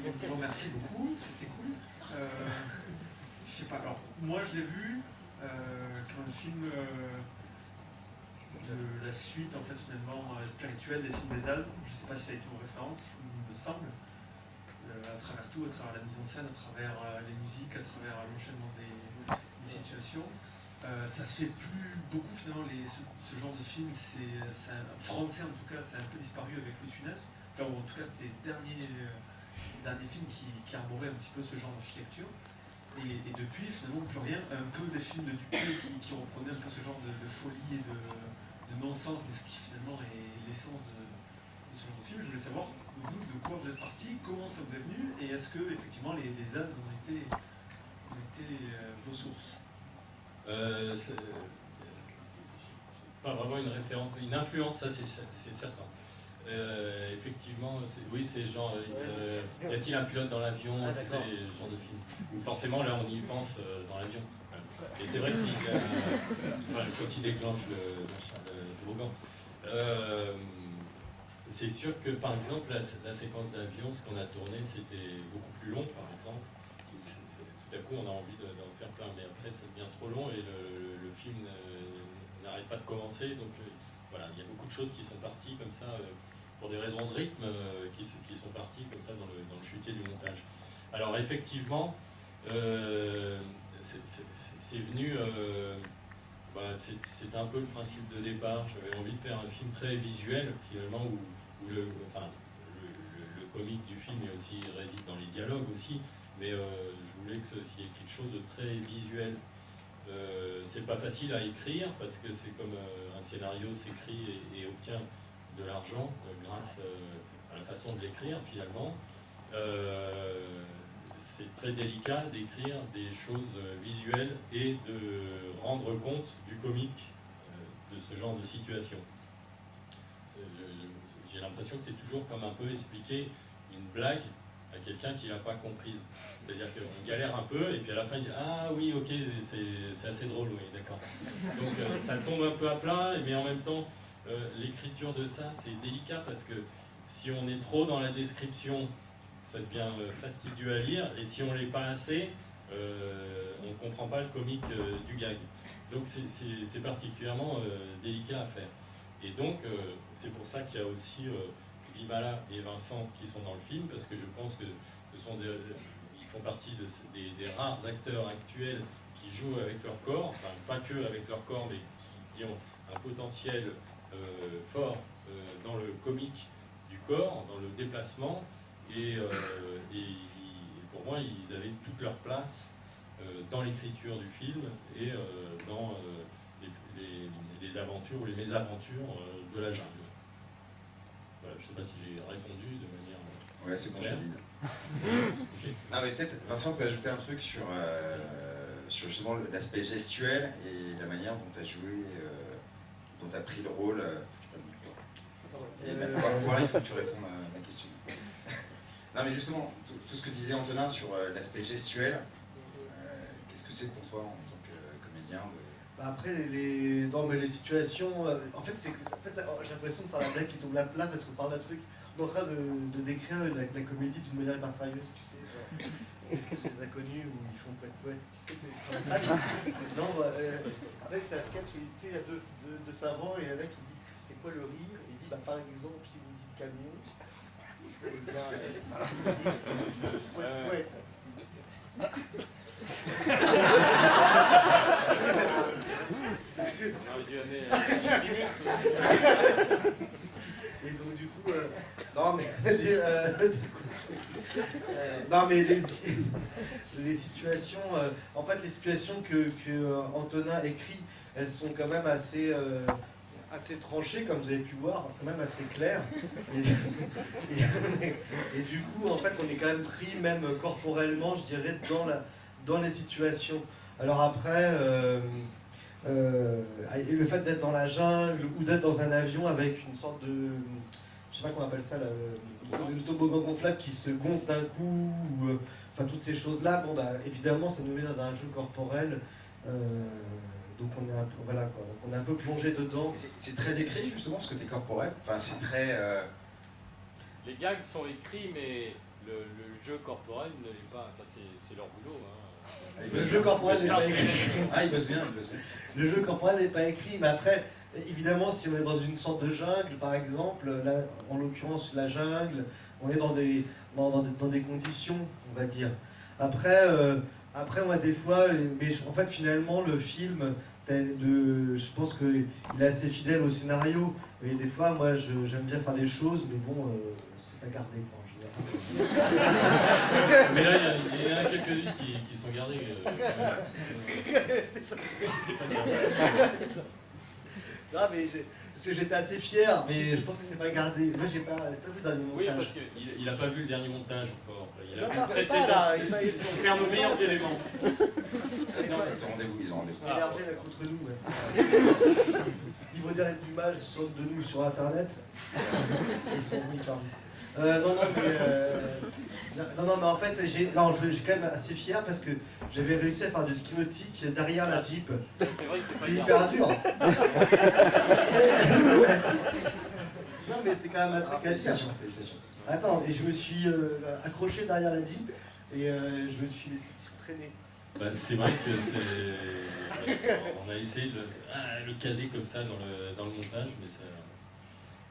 je vous remercie beaucoup, c'était cool. Je sais pas, alors moi je l'ai vu quand le film de la suite en fait finalement spirituelle des films des As, je sais pas si ça a été vos références, il me semble, à travers tout, à travers la mise en scène, à travers les musiques, à travers l'enchaînement des situations. Ça se fait plus beaucoup finalement ce genre de film, c'est français en tout cas, c'est un peu disparu avec Louis de Funès, enfin ou en tout cas c'était le dernier film qui arborait un petit peu ce genre d'architecture. Et depuis finalement plus rien, un peu des films de Dupuis qui reprenaient un peu ce genre de folie et de non-sens, mais qui finalement est l'essence de ce genre de film. Je voulais savoir, vous, de quoi vous êtes parti, comment ça vous est venu, et est-ce que effectivement les As ont été vos sources? Pas vraiment une référence, une influence, ça c'est certain. Effectivement, oui, c'est genre, y a-t-il un pilote dans l'avion, tu sais, les genres de films. Où forcément, là, on y pense dans l'avion. Et c'est vrai que quand il déclenche le toboggan. C'est sûr que, par exemple, la séquence d'avion, ce qu'on a tourné, c'était beaucoup plus long, par exemple. Tout à coup, on a envie d'en faire plein, mais après, ça devient trop long et le film n'arrête pas de commencer. Donc, voilà, il y a beaucoup de choses qui sont parties comme ça, pour des raisons de rythme, qui sont parties comme ça dans le chutier du montage. Alors, effectivement, c'est venu... c'était un peu le principe de départ. J'avais envie de faire un film très visuel, finalement, où le comique du film réside dans les dialogues aussi, mais je voulais qu'il y ait quelque chose de très visuel. C'est pas facile à écrire parce que c'est comme un scénario s'écrit et obtient de l'argent grâce à la façon de l'écrire finalement. C'est très délicat d'écrire des choses visuelles et de rendre compte du comique de ce genre de situation. J'ai l'impression que c'est toujours comme un peu expliquer une blague à quelqu'un qui l'a pas comprise. C'est-à-dire qu'on galère un peu et puis à la fin il dit « Ah oui, ok, c'est assez drôle, oui, d'accord. » Donc ça tombe un peu à plat, mais en même temps, l'écriture de ça, c'est délicat parce que si on est trop dans la description, ça devient fastidieux à lire, et si on l'est pas assez, on ne comprend pas le comique du gag. Donc c'est particulièrement délicat à faire. Et donc c'est pour ça qu'il y a aussi Vimala et Vincent qui sont dans le film, parce que je pense que ils font partie des rares acteurs actuels qui jouent avec leur corps, enfin pas que avec leur corps, mais qui ont un potentiel fort dans le comique du corps, dans le déplacement, et pour moi ils avaient toute leur place dans l'écriture du film et dans les aventures ou les mésaventures de la jungle. Voilà, je ne sais pas si j'ai répondu de manière... Ouais, c'est bon, je valide. Okay. Non, mais peut-être, Vincent peut ajouter un truc sur justement l'aspect gestuel et la manière dont tu as joué, dont tu as pris le rôle. Et maintenant, il faut que tu répondes à ma question. Non, mais justement, tout ce que disait Antonin sur l'aspect gestuel, qu'est-ce que c'est pour toi en tant que comédien Après, non, mais les situations, en fait, j'ai l'impression de faire la blague qui tombe à plat parce qu'on parle d'un truc, on est en train de décrire la comédie d'une manière pas sérieuse, tu sais, genre, est-ce que je les ai connus où ils font poète, tu sais, non, avec c'est un sketch, tu sais, il y a deux savants et avec il dit, c'est quoi le rire? Il dit, par exemple, si vous dites camion, poète. Et donc du coup, non mais non mais les situations, en fait les situations que Antonin écrit, elles sont quand même assez tranchées, comme vous avez pu voir, quand même assez claires. Et du coup, en fait, on est quand même pris, même corporellement, je dirais, dans les situations. Alors après, le fait d'être dans la jungle ou d'être dans un avion avec une sorte de, je sais pas comment on appelle ça, le toboggan gonflable qui se gonfle d'un coup, ou, enfin toutes ces choses-là, bon bah évidemment ça nous met dans un jeu corporel, donc on est un peu, voilà quoi, on est un peu plongé dedans. C'est très écrit justement ce côté corporel, enfin c'est très... Les gags sont écrits, mais le jeu corporel n'est pas... Enfin, c'est leur boulot. Hein. Le jeu corporel n'est pas écrit. Ah, il bosse bien, il bosse bien. Le jeu corporel n'est pas écrit, mais après, évidemment, si on est dans une sorte de jungle, par exemple, là, en l'occurrence la jungle, on est dans des conditions, on va dire. Après, moi, des fois, mais en fait, finalement, le film, je pense qu'il est assez fidèle au scénario. Et des fois, moi, j'aime bien faire des choses, mais bon, c'est pas gardé, quoi, en général. Mais là, il y en a quelques-unes qui sont gardées. C'est pas grave. Non, mais parce que j'étais assez fier, mais je pense que c'est pas gardé. Moi, j'ai pas vu dans les montages. Oui, parce qu'il n'a pas vu le dernier montage encore. Il a vu Non, le précédent. il Faire nos meilleurs éléments. Non, ils ont rendez-vous, ils ont rendez-vous. Ils sont énervés là contre nous. Ouais. Ils vont dire du mal de nous sur internet. Ils sont venus par non, mais en fait, je suis quand même assez fier parce que j'avais réussi à faire du ski nautique derrière la Jeep. C'est vrai que c'est pas C'est hyper dur. Non, mais c'est quand même un truc à dire. Félicitations. Attends, et je me suis accroché derrière la Jeep et je me suis laissé traîner. Bah, c'est vrai que c'est... On a essayé de le caser comme ça dans le montage, mais ça...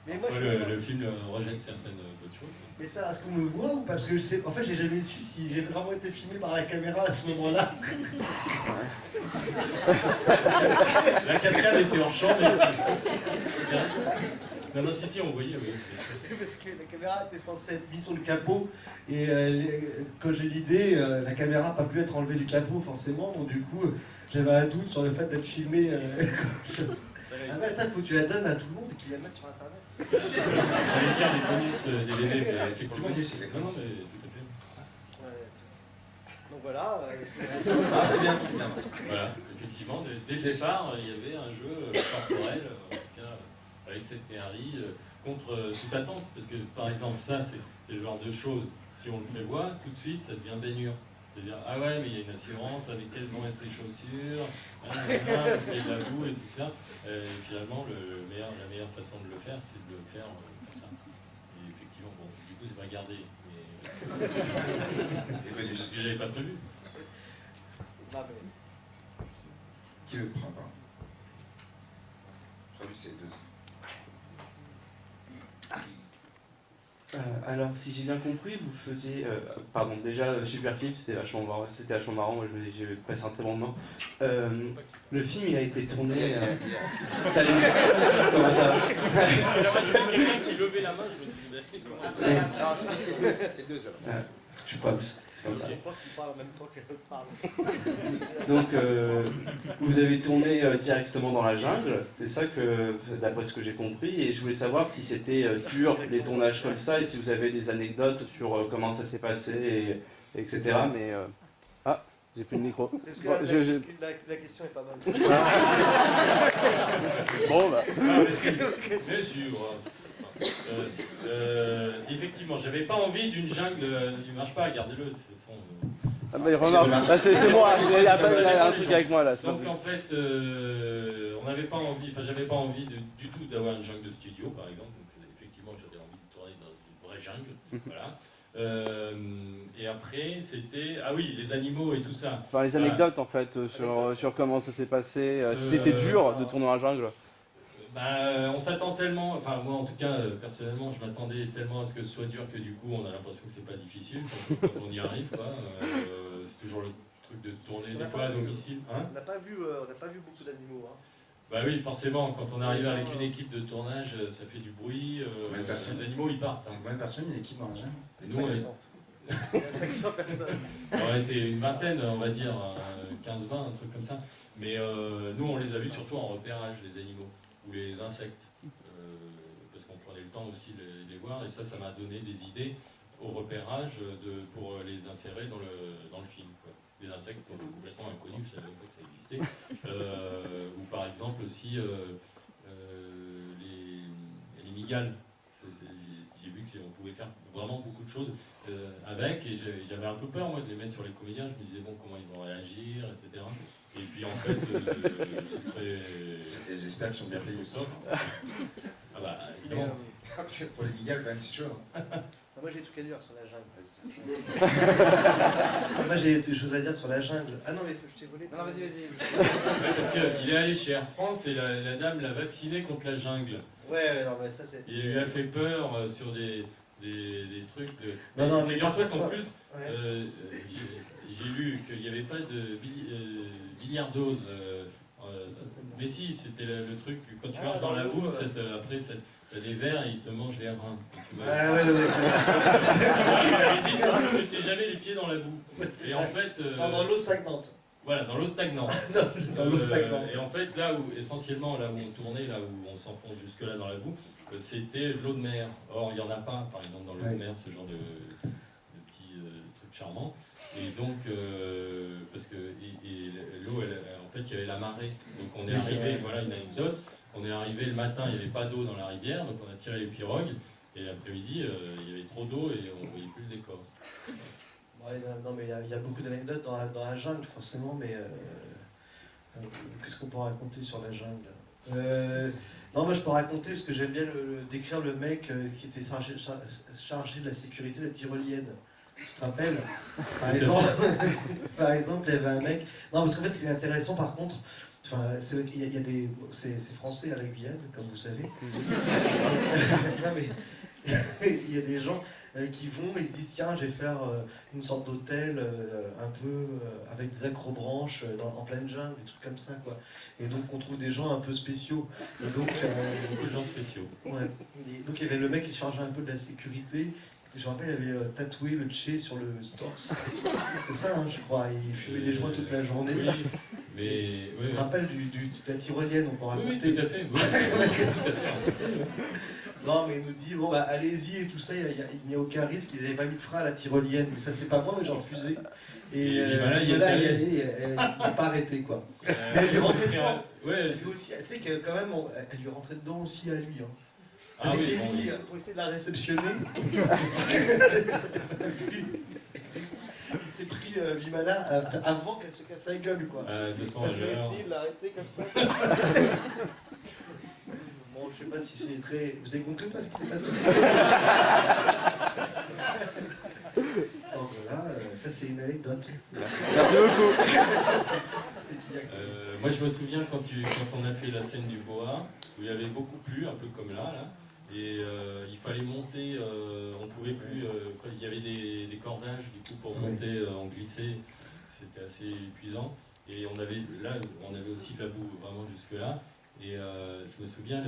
Mais moi, le film rejette certaines autres choses. Mais ça, est-ce qu'on me voit ou pas? Parce que je sais, en fait, j'ai jamais su si j'ai vraiment été filmé par la caméra à ce moment-là. La cascade était en champ, mais non, si, on voyait, oui. Parce que la caméra était censée être mise sur le capot, et quand j'ai l'idée, la caméra n'a pas pu être enlevée du capot, forcément, donc du coup, j'avais un doute sur le fait d'être filmé. Ah mais attends, il faut que tu la donnes à tout le monde et qu'ils la mettent sur internet. J'allais dire les bonus DVD, mais effectivement, bonus, exactement. Non, mais tout à fait. Ouais. Donc voilà. C'est bien. Voilà, effectivement, dès le départ, il y avait un jeu corporel, en tout cas, avec cette PRI, contre toute attente, parce que par exemple, ça, c'est le genre de choses, si on le prévoit, tout de suite, ça devient baignure. C'est-à-dire, ah ouais, mais il y a une assurance, avec quelles vont être ses chaussures, il y a de la boue et tout ça. Et finalement, la meilleure façon de le faire, c'est de le faire comme ça. Et effectivement, bon, du coup, c'est pas gardé. Mais... bonus. Parce que j'avais pas prévu. Qui le prend pas? Prévu, c'est 2 ans. Alors, si j'ai bien compris, vous faisiez... pardon, déjà, Superflip, c'était vachement marrant, moi j'ai passé un très bon moment. Le film, il a été tourné... Salut. Comment ça va? Quelqu'un qui levait la main, je me disais... Non, c'est 2 heures. Je suis pas c'est comme ça. C'est pas qui parle en même temps que l'autre parle. Donc, vous avez tourné directement dans la jungle, c'est ça que, d'après ce que j'ai compris, et je voulais savoir si c'était dur les tournages comme ça, et si vous avez des anecdotes sur comment ça s'est passé, etc. Mais j'ai plus de micro. C'est parce que la question est pas mal. Bon bah. Bien sûr. Effectivement, j'avais pas envie d'une jungle. Il marche pas, gardez-le de toute façon. Ah bah il remarque. C'est moi, il a un truc avec moi là. Donc en fait, on n'avait pas envie, enfin j'avais pas envie du tout d'avoir une jungle de studio par exemple. Donc effectivement, j'avais envie de tourner dans une vraie jungle. Voilà. Et après, c'était... Ah oui, les animaux et tout ça. Enfin, les anecdotes en fait sur comment ça s'est passé, si c'était dur de tourner dans la jungle. On s'attend tellement, enfin moi en tout cas personnellement je m'attendais tellement à ce que ce soit dur que du coup on a l'impression que c'est pas difficile quand on y arrive quoi. C'est toujours le truc de tourner des fois à domicile. Hein, on n'a pas vu beaucoup d'animaux. Hein. Bah oui, forcément, quand on arrive avec une équipe de tournage, ça fait du bruit, les animaux ils partent. Hein. C'est combien de personnes une équipe dans la jungle? Nous, Il y a 500 personnes. On était une vingtaine, on va dire, 15-20, un truc comme ça. Mais nous on les a vus surtout en repérage, les animaux. Ou les insectes, parce qu'on prenait le temps aussi de les voir, et ça m'a donné des idées au repérage pour les insérer dans le film. Quoi. Des insectes complètement inconnus, je ne savais même pas que ça existait. Ou par exemple aussi les migales. J'ai vu qu'on pouvait faire vraiment beaucoup de choses avec, et j'avais un peu peur moi de les mettre sur les comédiens, je me disais bon comment ils vont réagir, etc. Et puis en fait, c'est très... J'espère qu'ils sont bien payés. Ah bah évidemment. Parce que pour les migales quand même c'est chaud. Moi j'ai des trucs à dire sur la jungle. Moi j'ai des choses à dire sur la jungle. Ah non mais je t'ai volé. Non vas-y. Ouais, parce qu'il est allé chez Air France et la dame l'a vacciné contre la jungle. Ouais, non mais ça c'est... Il lui a fait peur sur des trucs de... Non, mais figure-toi par contre, qu'en plus, ouais. j'ai lu qu'il n'y avait pas de billardose. Mais si, c'était le truc, quand tu marches dans la boue, après t'as des vers et ils te mangent les reins. Ah ouais, c'est vrai. Il avait dit ça, ne mettez jamais les pieds dans la boue. Et en fait... Non, dans l'eau stagnante. Voilà, dans l'eau stagnante. Dans l'eau stagnante. Et en fait, là où on tournait, là où on s'enfonce jusque-là dans la boue, c'était de l'eau de mer. Or, il n'y en a pas, par exemple, dans l'eau de mer, ce genre de petits trucs charmants. Et donc, parce que l'eau, en fait, il y avait la marée. Donc, on est arrivé, voilà une anecdote, on est arrivé le matin, il n'y avait pas d'eau dans la rivière, donc on a tiré les pirogues, et l'après-midi, il y avait trop d'eau et on ne voyait plus le décor. Ouais, non, mais il y a beaucoup d'anecdotes dans la jungle, forcément, mais qu'est-ce qu'on peut raconter sur la jungle? Non, moi je peux raconter, parce que j'aime bien décrire le mec qui était chargé de la sécurité de la tyrolienne. Tu te rappelles? Par exemple, il y avait un mec... Non, parce qu'en fait, ce qui est intéressant, par contre, c'est français à la Guyane, comme vous savez. Non, mais il y a des gens qui vont et se disent tiens, je vais faire une sorte d'hôtel un peu avec des acrobranches en pleine jungle, des trucs comme ça, quoi. Et donc on trouve des gens un peu spéciaux. Et donc beaucoup de gens spéciaux. Ouais. Et donc il y avait le mec qui se chargeait un peu de la sécurité. Je me rappelle, il avait tatoué le Tché sur le torse. C'est ça, hein, je crois. Il fumait des joints toute la journée. Oui, mais... Tu te rappelles de la tyrolienne, on peut raconter. Oui, tout à fait. Oui, tout à fait. Non, mais il nous dit, bon, bah, allez-y et tout ça, il n'y a aucun risque. Ils n'avaient pas mis de frein à la tyrolienne. Mais ça, c'est pas moi, mais j'ai refusé. Et là, il n'a pas arrêté, quoi. Mais elle lui rentrait dedans. Ouais, tu sais que quand même, elle lui rentrait dedans aussi à lui. Hein. Ah, oui, c'est lui, pour essayer de la réceptionner. Il s'est pris Vimala avant qu'elle se casse la gueule, quoi. 200 Parce qu'il a essayé de l'arrêter comme ça. Bon, je sais pas si c'est très... Vous avez compris pas ce qui s'est passé? Donc voilà, ça c'est une anecdote. Merci beaucoup. Moi je me souviens quand on a fait la scène du Boa, où il y avait beaucoup plu, un peu comme là. Et il fallait monter, on pouvait plus, il y avait des cordages du coup pour monter en glissé, c'était assez épuisant. Et on avait aussi de la boue vraiment jusque là. Et je me souviens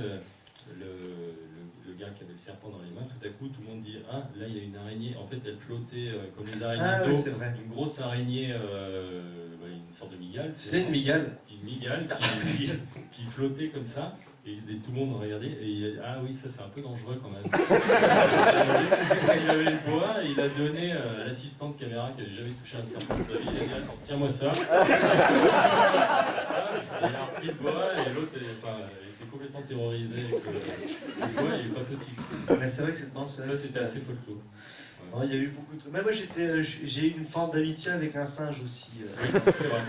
le gars qui avait le serpent dans les mains, tout à coup tout le monde dit ah là il y a une araignée, en fait elle flottait comme les araignées d'eau, une grosse araignée, une sorte de migale. C'était une migale. Une migale qui flottait comme ça. Et tout le monde regardait et il a dit ah oui ça c'est un peu dangereux quand même. Il avait le bois et il a donné à l'assistante caméra qui n'avait jamais touché un serpent de sa vie, il a dit attends tiens-moi ça. Il a repris le bois et l'autre était complètement terrorisé avec le bois, il n'est pas petit. Mais c'est vrai que là c'était assez folklore. Ouais. Il y a eu beaucoup de trucs. Mais moi j'ai eu une forme d'amitié avec un singe aussi. Oui, c'est vrai.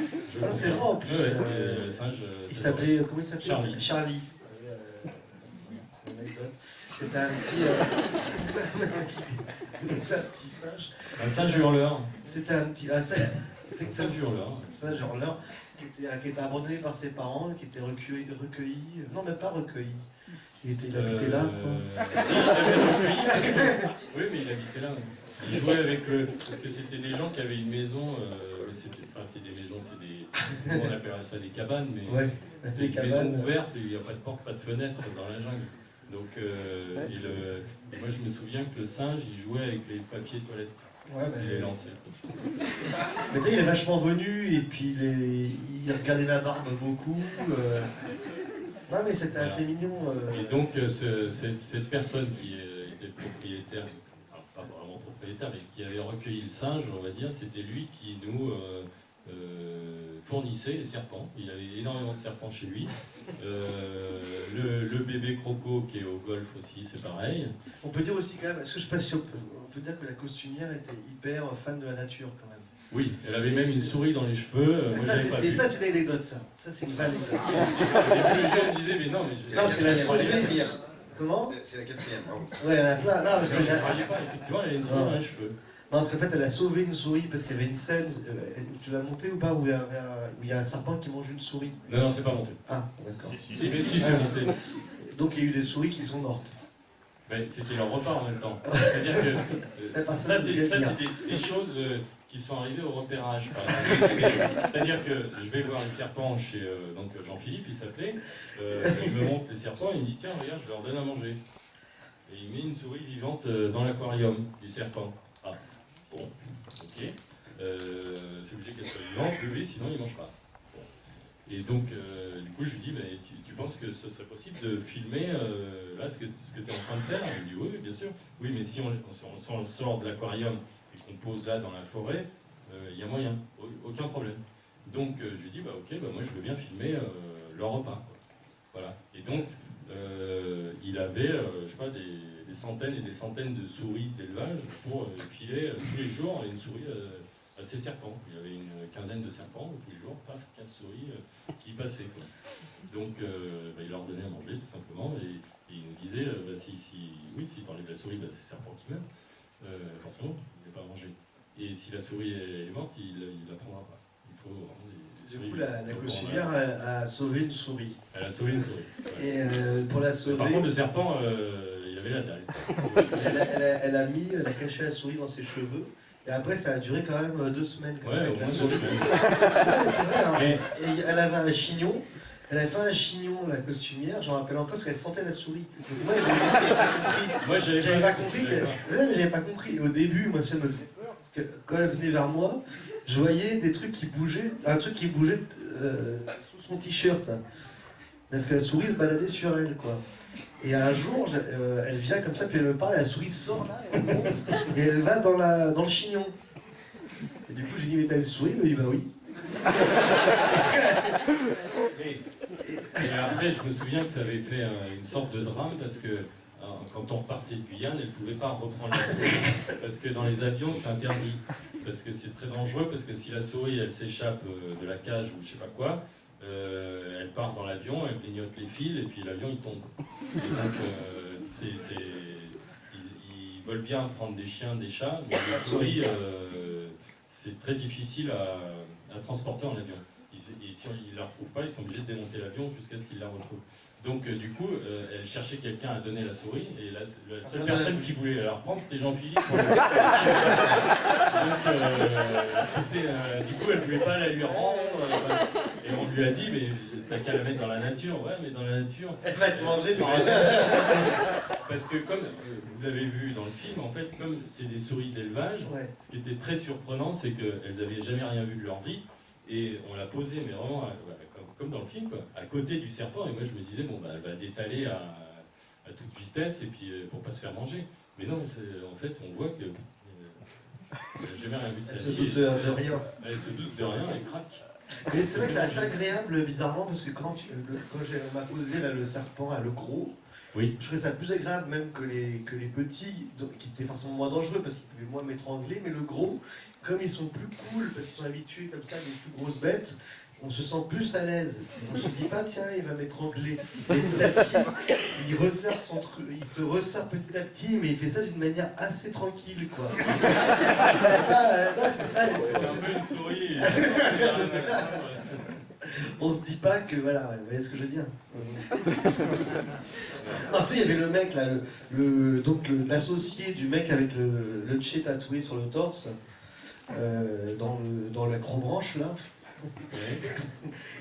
C'est vrai en plus. Le singe. Il s'appelait comment il s'appelait? Charlie. C'était un petit. C'était un petit singe. Un singe hurleur. C'était un petit. C'est un singe hurleur. Un singe hurleur qui était abandonné par ses parents, qui était recueilli. Non, même pas recueilli. Il habitait là, quoi. Si, il avait recueilli. Oui, mais il habitait là. Il jouait avec parce que c'était des gens qui avaient une maison. C'est des maisons, on appellerait ça des cabanes, mais ouais, c'est des maisons ouvertes, il n'y a pas de porte, pas de fenêtre dans la jungle. Donc, et moi je me souviens que le singe, il jouait avec les papiers toilettes. Ouais, il les lançait. Mais tu sais, il est vachement venu et puis il regardait la barbe beaucoup. Non, mais c'était assez mignon. Et donc, cette personne qui était propriétaire, alors pas vraiment propriétaire, mais qui avait recueilli le singe, on va dire, c'était lui qui nous fournissait les serpents. Il avait énormément de serpents chez lui. Le bébé croco qui est au golf aussi, c'est pareil. On peut dire aussi quand même, est-ce que je sais pas si on peut dire que la costumière était hyper fan de la nature quand même. Oui, elle avait même une souris dans les cheveux. Ça c'est une anecdote ça. Ça c'est une vraie anecdote. Les gens me disaient mais non mais c'est la souris. Comment? C'est la 4e, bravo. Ouais, elle a plein. Non, parce que Je ne croyais pas, effectivement, elle a une souris dans les cheveux. Non, parce qu'en fait, elle a sauvé une souris parce qu'il y avait une scène, tu l'as monté ou pas, où il y a un serpent qui mange une souris. Non, c'est pas monté. Ah, d'accord. Si, mais si, c'est monté. Donc il y a eu des souris qui sont mortes. Ben, c'était leur repas en même temps. C'est-à-dire que ça, c'est des choses qui sont arrivées au repérage. C'est-à-dire que je vais voir les serpents chez donc Jean-Philippe, il s'appelait. Il me montre les serpents, il me dit tiens, regarde, je leur donne à manger. Et il met une souris vivante dans l'aquarium du serpent. Ah, bon, ok. C'est obligé qu'elle soit vivante, oui, sinon il ne mange pas. Bon. Et donc, du coup, je lui dis, mais tu penses que ce serait possible de filmer là ce que tu es en train de faire? Il me dit, oui, bien sûr. Oui, mais si on sort de l'aquarium et qu'on pose là dans la forêt, il y a moyen, aucun problème. Donc, je lui dis, bah, ok, bah, moi je veux bien filmer leur repas. Quoi. Voilà. Et donc, il avait, je sais pas, des centaines et des centaines de souris d'élevage pour filer tous les jours une souris à ses serpents. Il y avait une quinzaine de serpents, tous les jours, paf, 15 souris qui y passaient. Quoi. Donc il leur donnait à manger tout simplement et il nous disait si t'enlèves la souris, c'est le serpent qui meurt, forcément, il n'est pas à manger. Et si la souris elle est morte, il ne la prendra pas. Il faut vraiment des souris. Du coup, la costumière a sauvé une souris. Elle a sauvé une souris. Ouais. Et pour la sauver. Par contre, le serpent, il avait la dalle. Elle a caché la souris dans ses cheveux. Et après, ça a duré quand même 2 semaines. Comme ça, avec la souris. Non, mais c'est vrai. Hein. Et elle avait un chignon. Elle avait fait un chignon, la costumière. J'en rappelle encore parce qu'elle sentait la souris. Moi, j'avais pas compris. J'avais pas compris. Et au début, moi, ça me faisait peur. Parce que quand elle venait vers moi, je voyais des trucs qui bougeaient. Un truc qui bougeait sous son t-shirt. Parce que la souris se baladait sur elle, quoi. Et un jour, elle vient comme ça, puis elle me parle, la souris sort là, elle monte, et elle va dans le chignon. Et du coup, j'ai dit, mais t'as une souris? Il me dit, bah oui. Et après, je me souviens que ça avait fait une sorte de drame, parce que quand on repartait de Guyane, elle ne pouvait pas reprendre la souris, parce que dans les avions, c'est interdit. Parce que c'est très dangereux, parce que si la souris, elle s'échappe de la cage ou je sais pas quoi, elle part dans l'avion, elle clignote les fils et puis l'avion il tombe. Et donc ils veulent bien prendre des chiens, des chats, mais les souris c'est très difficile à transporter en avion. Et si ils ne la retrouvent pas, ils sont obligés de démonter l'avion jusqu'à ce qu'ils la retrouvent. Donc du coup, elle cherchait quelqu'un à donner la souris et la seule personne qui voulait la reprendre, c'était Jean-Philippe. Donc du coup, elle ne pouvait pas la lui rendre. Et on lui a dit, mais t'as qu'à la mettre dans la nature. Ouais, mais dans la nature... Elle va te manger par Parce que comme vous l'avez vu dans le film, en fait, comme c'est des souris d'élevage, ce qui était très surprenant, c'est qu'elles n'avaient jamais rien vu de leur vie. Et on l'a posée, mais vraiment comme dans le film, quoi, à côté du serpent. Et moi, je me disais, bon, bah, elle va détaler à toute vitesse et puis pour pas se faire manger. Mais non, en fait, on voit que elle n'a jamais rien vu de sa vie. Elle se doute de rien. Elle se doute de rien, elle craque. Mais c'est vrai que c'est assez agréable, bizarrement, parce que quand on m'a posé là, le serpent, là, le gros, oui. Je trouvais ça plus agréable même que les petits, qui étaient forcément moins dangereux parce qu'ils pouvaient moins m'étrangler, mais le gros, comme ils sont plus cool, parce qu'ils sont habitués comme ça à des plus grosses bêtes, on se sent plus à l'aise. On se dit pas, tiens, il va m'étrangler. Petit à petit, il resserre son truc, il se resserre petit à petit, mais il fait ça d'une manière assez tranquille, quoi. C'est un peu une souris. On se dit pas que, voilà, vous voyez ce que je veux dire. Non, il y avait le mec, là, l'associé du mec avec le tché tatoué sur le torse, dans l'acrobranche, là.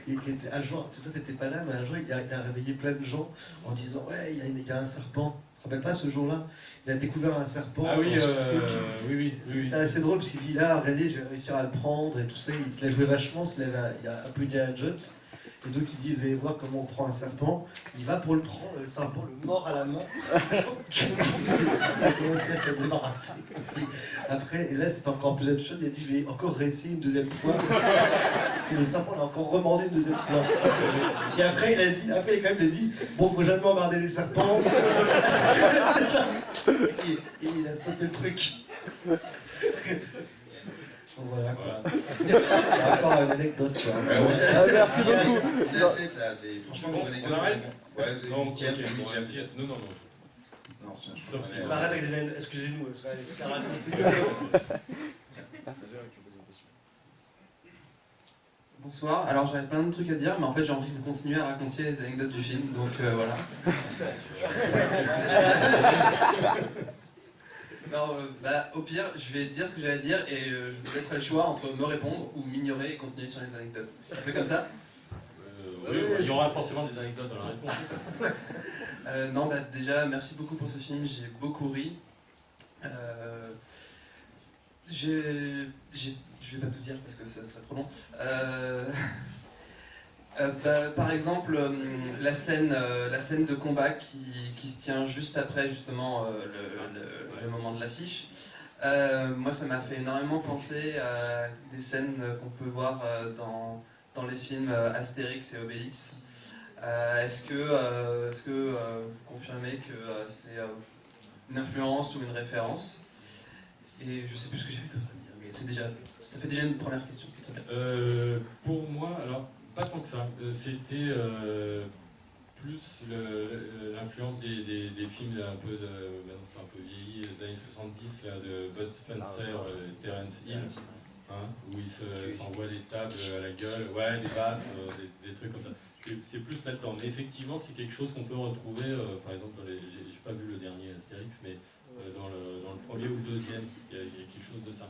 Et qui était un jour, toi t'étais pas là, mais un jour il a réveillé plein de gens en disant ouais, il y a un serpent. Tu te rappelles pas ce jour-là? Il a découvert un serpent. Ah oui, oui. C'était assez drôle parce qu'il dit là, regardez, je vais réussir à le prendre et tout ça. Il se l'a joué vachement, il a un peu Indiana Jones. Et donc il dit, vous allez voir comment on prend un serpent. Il va pour le prendre, le serpent le mord à la main. Il commence à se débarrasser. Après, et là c'est encore plus absurde, il a dit, je vais encore réessayer une deuxième fois. Et le serpent l'a encore remordu une deuxième fois. Et après il a quand même dit, bon, faut jamais emmerder les serpents. Et il a sauté le truc. Voilà. Encore une anecdote, tu vois. Merci beaucoup. Franchement, une bonne anecdote. On arrête. Ouais, vous êtes 8e. Non, non. sinon je Sauf crois si- qu'on est- Arrête avec les anecdotes, excusez-nous, parce que là, les trucs à raconter. Bonsoir, alors j'avais plein de trucs à dire, mais en fait j'ai envie que vous continuiez à raconter les anecdotes du film, donc voilà. Non, au pire, je vais dire ce que j'avais à dire et je vous laisserai le choix entre me répondre ou m'ignorer et continuer sur les anecdotes. On fait comme ça? Oui, il y aura forcément des anecdotes dans la réponse. Non, déjà, merci beaucoup pour ce film, j'ai beaucoup ri. Je vais pas tout dire parce que ça serait trop long. Par exemple, la scène de combat qui se tient juste après justement le moment de l'affiche. Moi, ça m'a fait énormément penser à des scènes qu'on peut voir dans les films Astérix et Obélix. Est-ce que vous confirmez que c'est une influence ou une référence? Et je sais plus ce que j'avais d'autre à dire, mais ça fait déjà une première question. C'est très bien. Pour moi, alors, pas tant que ça. C'était plus l'influence des films un peu maintenant c'est un peu vieilli, les années 70, là, de Bud Spencer, Terence Hill, hein, où ils s'envoient des tables à la gueule, ouais, des baffes, des trucs comme ça. C'est plus là-dedans. Mais effectivement, c'est quelque chose qu'on peut retrouver, par exemple, j'ai pas vu le dernier Astérix, mais dans le premier ou le deuxième, il y a quelque chose de ça.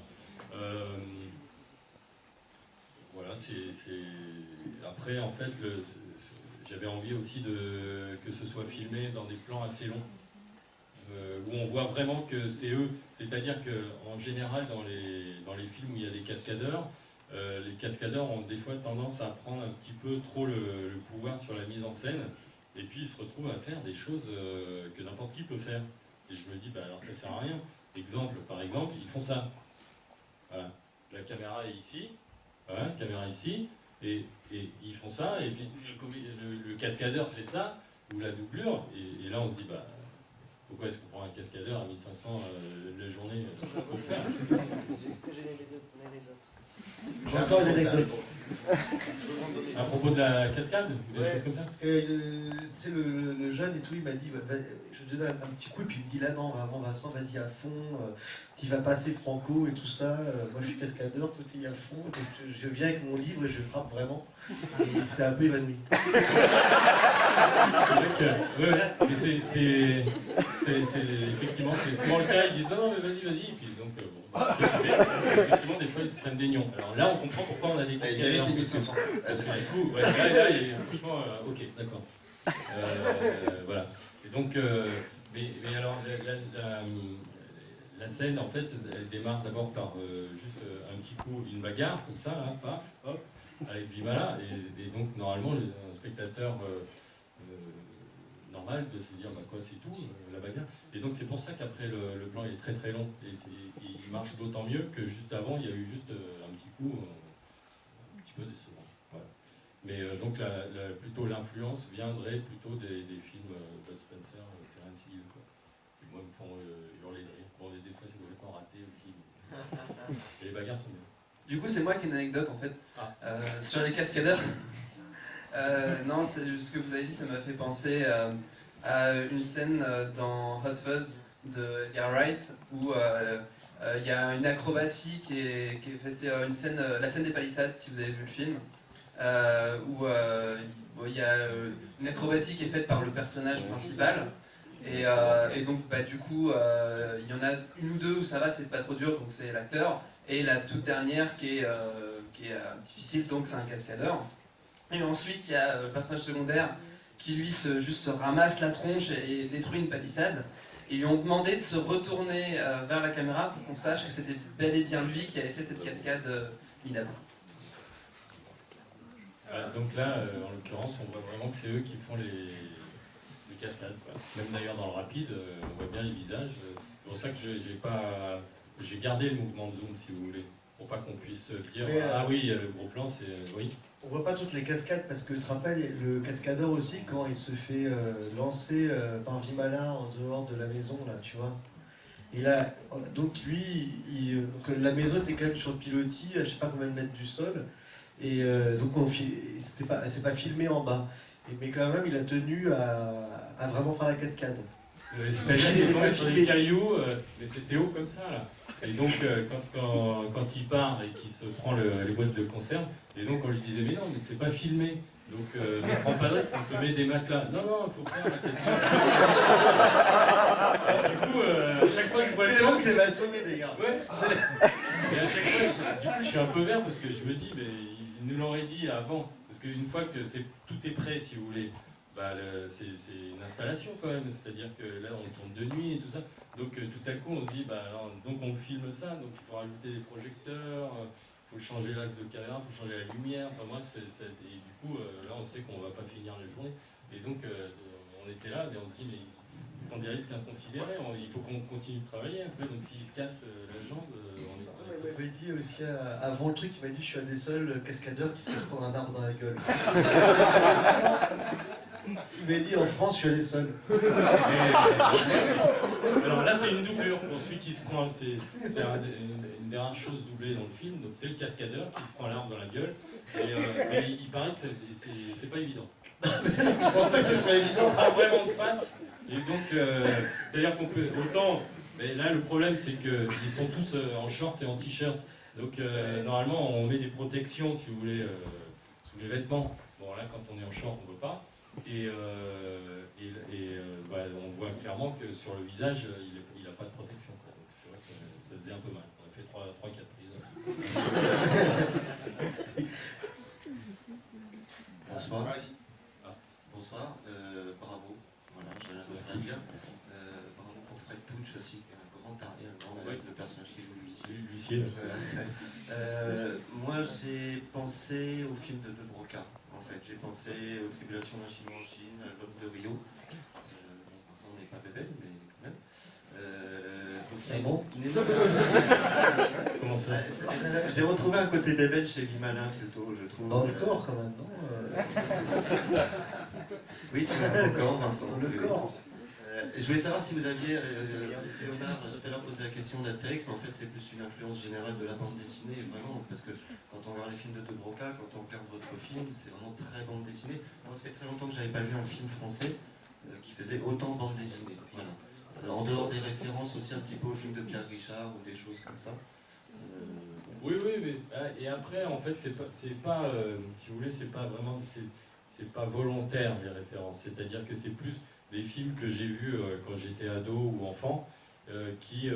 Voilà, après, en fait, j'avais envie aussi que ce soit filmé dans des plans assez longs, où on voit vraiment que c'est eux. C'est-à-dire qu'en général, dans les films où il y a des cascadeurs, les cascadeurs ont des fois tendance à prendre un petit peu trop le pouvoir sur la mise en scène, et puis ils se retrouvent à faire des choses que n'importe qui peut faire. Et je me dis, alors ça sert à rien. Par exemple, ils font ça. Voilà. La caméra est ici, voilà, caméra ici, et ils font ça, et puis le cascadeur fait ça, ou la doublure, et là on se dit, pourquoi est-ce qu'on prend un cascadeur à 1500 la journée pour le faire? J'ai encore une anecdote. À propos de la cascade, ou des choses comme ça? Parce que tu sais, le jeune et tout, il m'a dit, je te donne un petit coup, et puis il me dit là, non, vraiment, Vincent, vas-y à fond, tu vas passer franco et tout ça. Moi, je suis cascadeur, faut que tu y à fond. Donc, je viens avec mon livre et je frappe vraiment. Et il s'est un peu évanoui. C'est vrai que, mais c'est effectivement, c'est souvent le cas, ils disent non, mais vas-y, et puis donc, effectivement, des fois, ils se prennent des nions. Alors là, on comprend pourquoi on a des cascadeurs. Il mérite 1500. Du coup, ouais, là, franchement, ok, d'accord. Voilà. Et donc, mais alors, la scène, en fait, elle démarre d'abord par juste un petit coup, une bagarre, comme ça, là, paf, hop, avec Vimala, et donc, normalement, un spectateur normal de se dire, quoi, c'est tout, la bagarre. Et donc, c'est pour ça qu'après, le plan est très très long, et il marche d'autant mieux que juste avant, il y a eu juste un petit coup, un petit peu décevant. Voilà. Mais donc, plutôt l'influence viendrait plutôt des films Bud Spencer, Terence Hill, quoi, qui moi me font hurler de rire. Bon, des fois c'est complètement raté aussi, mais les bagarres sont bien. Du coup, c'est moi qui ai une anecdote en fait sur les cascadeurs. Non, ce que vous avez dit, ça m'a fait penser à une scène dans Hot Fuzz de Edgar Wright où il y a une acrobatie qui est faite. C'est la scène des palissades, si vous avez vu le film, où il y a une acrobatie qui est faite par le personnage principal. Et donc, du coup, il y en a une ou deux où ça va, c'est pas trop dur, donc c'est l'acteur. Et la toute dernière qui est difficile, donc c'est un cascadeur. Et ensuite, il y a le personnage secondaire qui, lui, juste se ramasse la tronche et détruit une palissade. Ils lui ont demandé de se retourner vers la caméra pour qu'on sache que c'était bel et bien lui qui avait fait cette cascade minable. Donc là, en l'occurrence, on voit vraiment que c'est eux qui font les cascades, quoi. Même d'ailleurs dans le rapide, on voit bien les visages. C'est pour ça que j'ai gardé le mouvement de zoom, si vous voulez, pour pas qu'on puisse dire ah oui, le gros plan, c'est oui. On voit pas toutes les cascades parce que tu te rappelles, le cascadeur aussi, quand il se fait lancer par Vimala en dehors de la maison, là, tu vois. Et là, donc lui, donc la maison était quand même sur le pilotis, je sais pas combien de mètres du sol, et donc c'est pas filmé en bas. Mais quand même, il a tenu à vraiment faire la cascade. C'est-à-dire qu'il est tombé sur des cailloux, mais c'était haut comme ça là. Et donc quand il part et qu'il se prend les boîtes de conserve, et donc on lui disait mais non mais c'est pas filmé. Donc ne prends pas de risque, on te met des matelas. Non, non, il faut faire la cascade. Du coup, à chaque fois que je vois c'est le moment que j'avais assommé des gars. Ouais. Et à chaque fois, du coup je suis un peu vert parce que je me dis, mais il nous l'aurait dit avant. Parce qu'une fois que tout est prêt, si vous voulez, bah, c'est une installation quand même. C'est-à-dire que là on tourne de nuit et tout ça. Donc tout à coup on se dit, bah, alors, donc on filme ça, donc il faut rajouter des projecteurs. Il faut changer l'axe de caméra, il faut changer la lumière, enfin bref, et du coup, là on sait qu'on ne va pas finir la journée. Et donc, on était là, mais on se dit, mais il prend des risques inconsidérés, il faut qu'on continue de travailler après, donc s'il se casse la jambe, on est... Il m'avait dit aussi, avant le truc, il m'a dit, je suis un des seuls cascadeurs qui sait se prendre un arbre dans la gueule. Il m'a dit, en France, je suis un des seuls. Alors là, c'est une doublure pour celui qui se prend, c'est une des rares choses doublées dans le film, donc c'est le cascadeur qui se prend l'arbre dans la gueule, et il paraît que c'est pas évident. Je pense pas que ce serait évident. On prend vraiment de face, et donc, c'est-à-dire qu'on peut, autant, mais là le problème c'est qu'ils sont tous en short et en t-shirt, donc normalement on met des protections, si vous voulez, sous les vêtements. Bon là, quand on est en short, on ne peut pas. Et bah, on voit clairement que sur le visage, il n'a pas de protection. Quoi. Donc c'est vrai que ça faisait un peu mal. On a fait 3-4 prises. Bonsoir. Bonsoir. Bravo. Voilà, j'ai rien d'autre à dire. Bravo pour Fred Touch aussi, qui est un grand taré, le personnage qui joue l'huissier. Moi, j'ai pensé au film de Broca. En fait, j'ai pensé aux Tribulations d'un Chinois en Chine, à l'homme de Rio. Ça, on n'est pas bébé, mais quand même. Bon. Comment ça? J'ai retrouvé un côté bébé chez Guy Malin plutôt, je trouve. Dans le corps, quand même, non Oui, tu as le corps, Vincent. Dans le corps. Je voulais savoir si vous aviez, Léonard, tout à l'heure posé la question d'Astérix, mais en fait c'est plus une influence générale de la bande dessinée, vraiment, parce que quand on regarde les films de Broca, quand on regarde votre film, c'est vraiment très bande dessinée. Moi, ça fait très longtemps que j'avais pas vu un film français qui faisait autant bande dessinée. Voilà. Alors, en dehors des références aussi un petit peu au film de Pierre Richard ou des choses comme ça. Oui, mais et après, en fait, c'est pas si vous voulez, c'est pas vraiment, c'est pas volontaire les références. C'est-à-dire que c'est plus des films que j'ai vus quand j'étais ado ou enfant, qui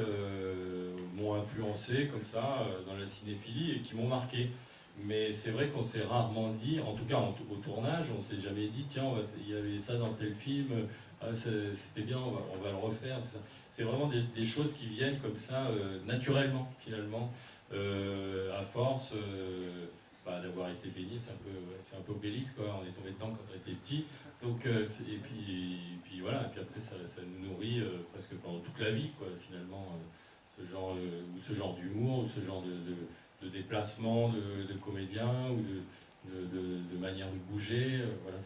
m'ont influencé comme ça dans la cinéphilie et qui m'ont marqué. Mais c'est vrai qu'on s'est rarement dit, en tout cas au tournage, on s'est jamais dit tiens, il y avait ça dans tel film, c'était bien, on va le refaire. C'est vraiment des choses qui viennent comme ça naturellement finalement, à force d'avoir été baigné. C'est un peu Obélix quoi. On est tombé dedans quand on était petit. Donc et puis voilà. Et puis après ça nous nourrit presque pendant toute la vie quoi finalement. Ce genre d'humour, ou ce genre de déplacement de comédiens ou de manière de bouger. Voilà,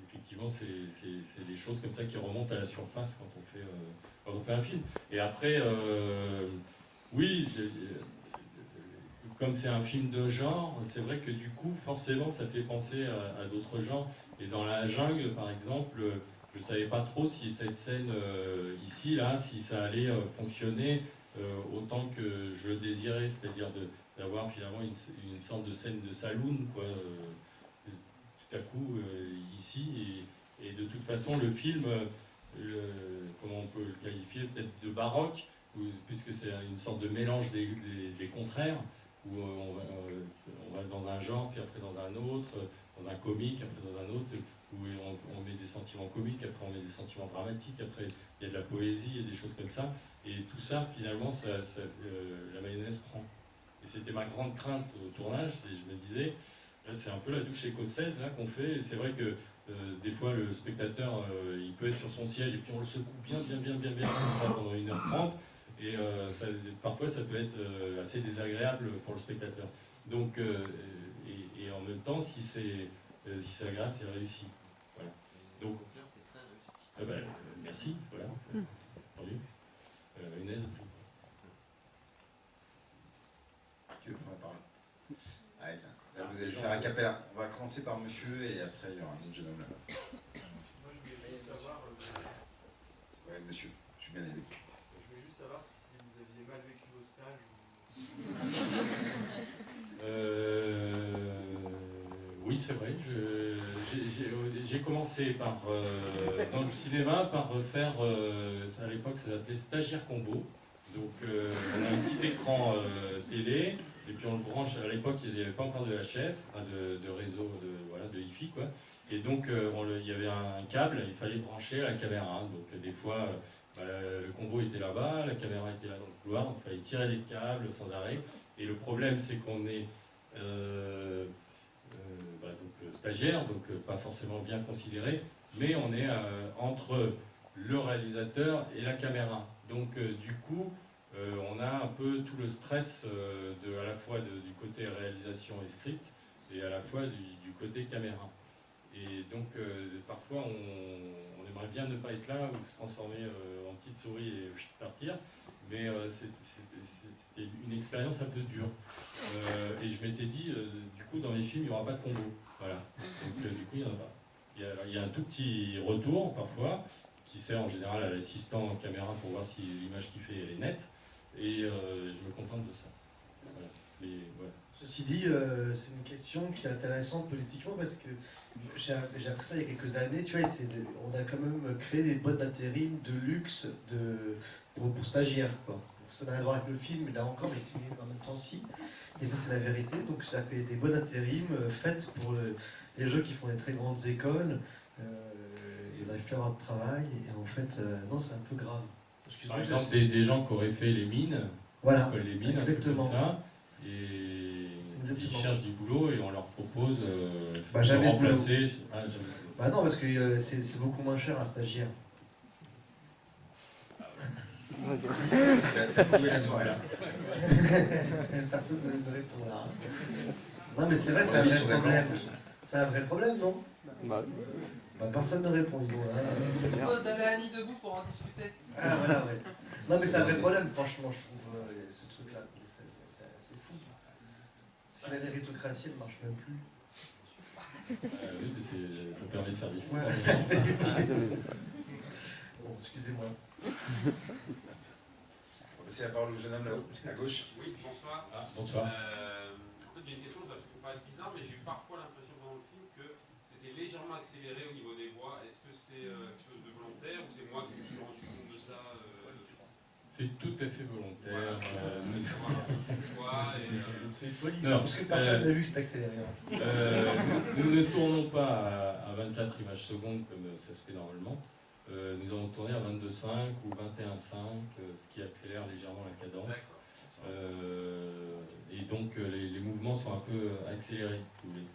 effectivement, c'est des choses comme ça qui remontent à la surface quand on fait un film. Et après, oui, comme c'est un film de genre, c'est vrai que du coup, forcément, ça fait penser à d'autres genres. Et dans La Jungle, par exemple, je ne savais pas trop si cette scène ici, là, si ça allait fonctionner autant que je le désirais, c'est-à-dire d'avoir finalement une sorte de scène de saloon, quoi, tout à coup ici, et de toute façon le film, comment on peut le qualifier, peut-être de baroque, puisque c'est une sorte de mélange des contraires, où on va dans un genre, puis après dans un autre, dans un comique, après dans un autre, où on met des sentiments comiques, après on met des sentiments dramatiques, après il y a de la poésie et des choses comme ça, et tout ça finalement la mayonnaise prend. Et c'était ma grande crainte au tournage, je me disais, là c'est un peu la douche écossaise là qu'on fait, et c'est vrai que des fois le spectateur il peut être sur son siège et puis on le secoue bien comme ça pendant 1h30, et parfois ça peut être assez désagréable pour le spectateur. Donc et en même temps si c'est agréable, c'est réussi. Voilà. Donc merci, voilà, entendu. Inès. Tu veux prendre la parole? Allez, viens. Là, vous allez faire un capella. On va commencer par monsieur et après il y aura un autre jeune homme là-bas. Moi je voulais juste savoir monsieur. Je suis bien aidé. Je voulais juste savoir si vous aviez mal vécu vos stages. Oui, c'est vrai. J'ai commencé par, dans le cinéma par faire, à l'époque ça s'appelait stagiaire combo. Donc on a un petit écran télé, et puis on le branche. À l'époque il n'y avait pas encore de HF, de réseau, de Hi-Fi quoi. Et donc il y avait un câble, il fallait brancher à la caméra. Donc des fois le combo était là-bas, la caméra était là dans le couloir, donc il fallait tirer des câbles sans arrêt. Et le problème c'est qu'on est stagiaire, donc pas forcément bien considéré, mais on est entre le réalisateur et la caméra. Donc du coup, on a un peu tout le stress à la fois du côté réalisation et script, et à la fois du côté caméra. Et donc parfois on aimerait bien ne pas être là ou se transformer en petite souris et partir, mais c'était une expérience un peu dure. Et je m'étais dit, du coup dans les films il n'y aura pas de combo. Voilà. Donc du coup il n'y en a pas. Il y a un tout petit retour parfois, qui sert en général à l'assistant caméra pour voir si l'image qu'il fait est nette, et je me contente de ça. Voilà. Voilà. Ceci dit, c'est une question qui est intéressante politiquement parce que j'ai appris ça il y a quelques années. Tu vois, on a quand même créé des boîtes d'intérim de luxe pour stagiaires, quoi. Ça n'a rien à voir avec le film, là encore, mais c'est en même temps si. Et ça, c'est la vérité. Donc, ça fait des boîtes d'intérim faites pour les gens qui font des très grandes écoles. Ils n'arrivent plus à avoir de travail. Et en fait, non, c'est un peu grave. Par exemple, des gens qui auraient fait les mines, voilà, les mines, exactement. Comme ça, et Exactement. ils cherchent du boulot et on leur propose de jamais remplacer. De boulot. Non, parce que c'est beaucoup moins cher un stagiaire. T'as coupé la soirée là. Personne ne répond là. Non, mais c'est vrai, c'est un vrai problème. C'est un vrai problème, non? Personne ne répond, ils ont. Je propose d'aller à la nuit debout pour en discuter. Ah, voilà, ouais. Non, mais c'est un vrai problème, franchement, je trouve ce truc-là. C'est fou. Si la méritocratie, elle marche même plus. Oui, mais ça permet de faire des films. Ouais, ça fait des films. Bon, excusez-moi. On va passer la parole au jeune homme là-haut, à gauche. Oui, bonsoir. Ah, bonsoir. En fait, j'ai une question, ça peut paraître bizarre, mais j'ai eu parfois l'impression pendant le film que c'était légèrement accéléré au niveau des voix. Est-ce que c'est quelque chose de volontaire ou c'est moi qui me suis rendu compte de ça C'est tout à fait volontaire. C'est une folie, parce que personne n'a vu cet accéléré. Nous ne tournons pas à 24 images secondes comme ça se fait normalement. Nous allons tourner à 22,5 ou 21,5, ce qui accélère légèrement la cadence. Et donc les mouvements sont un peu accélérés, si vous voulez.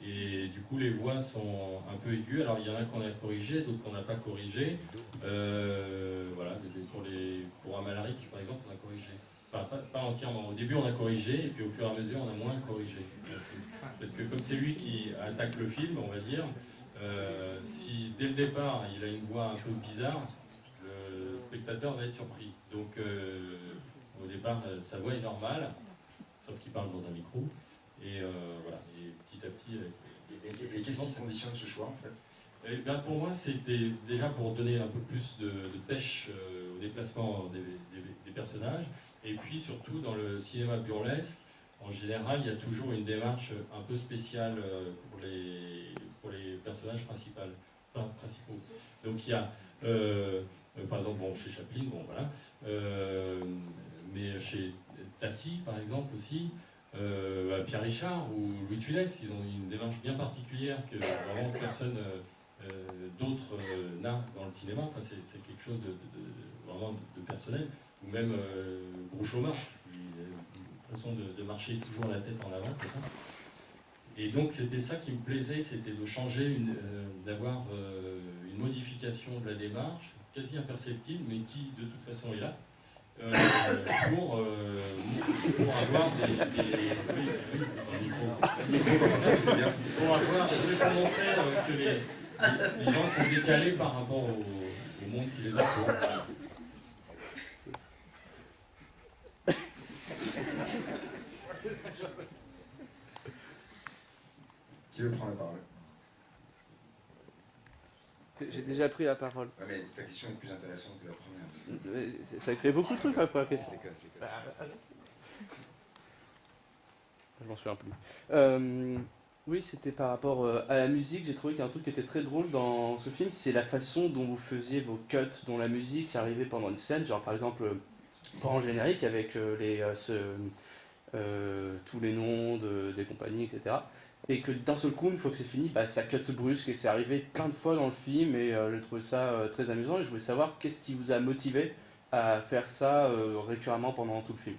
Et du coup les voix sont un peu aiguës. Alors il y en a qu'on a corrigé, d'autres qu'on n'a pas corrigé. Voilà, pour Amalric par exemple on a corrigé. Enfin, pas entièrement. Au début on a corrigé et puis au fur et à mesure on a moins corrigé. Parce que comme c'est lui qui attaque le film, on va dire, si dès le départ il a une voix un peu bizarre, le spectateur va être surpris. Donc au départ sa voix est normale, sauf qu'il parle dans un micro. Et voilà, et petit à petit... Et qu'est-ce qui conditionne ce choix en fait? Et bien, pour moi c'était déjà pour donner un peu plus de pêche au déplacement des personnages. Et puis surtout dans le cinéma burlesque, en général il y a toujours une démarche un peu spéciale pour les personnages principaux. Donc il y a, par exemple, chez Chaplin, voilà, mais chez Tati, par exemple, aussi, Pierre Richard ou Louis de Funès, ils ont une démarche bien particulière que vraiment personne d'autre n'a dans le cinéma. Enfin, c'est quelque chose vraiment de personnel. Ou même Groucho Marx, une façon de marcher toujours la tête en avant, c'est ça. Et donc c'était ça qui me plaisait, c'était de changer, d'avoir une modification de la démarche, quasi imperceptible, mais qui de toute façon est là, pour avoir je voulais pas montrer que les gens sont décalés par rapport au monde qui les entoure. Qui veut prendre la parole? J'ai déjà pris la parole. Ouais, mais ta question est plus intéressante que la première. Ça crée beaucoup de trucs après la question. Je déconne. Je m'en souviens plus. Oui, c'était par rapport à la musique. J'ai trouvé qu'il y a un truc qui était très drôle dans ce film, c'est la façon dont vous faisiez vos cuts, dont la musique arrivait pendant une scène. Genre par exemple, pendant le générique avec tous les noms des compagnies, etc. Et que d'un seul coup, une fois que c'est fini, bah, ça cut brusque et c'est arrivé plein de fois dans le film et j'ai trouvé ça très amusant et je voulais savoir qu'est-ce qui vous a motivé à faire ça récurremment pendant tout le film.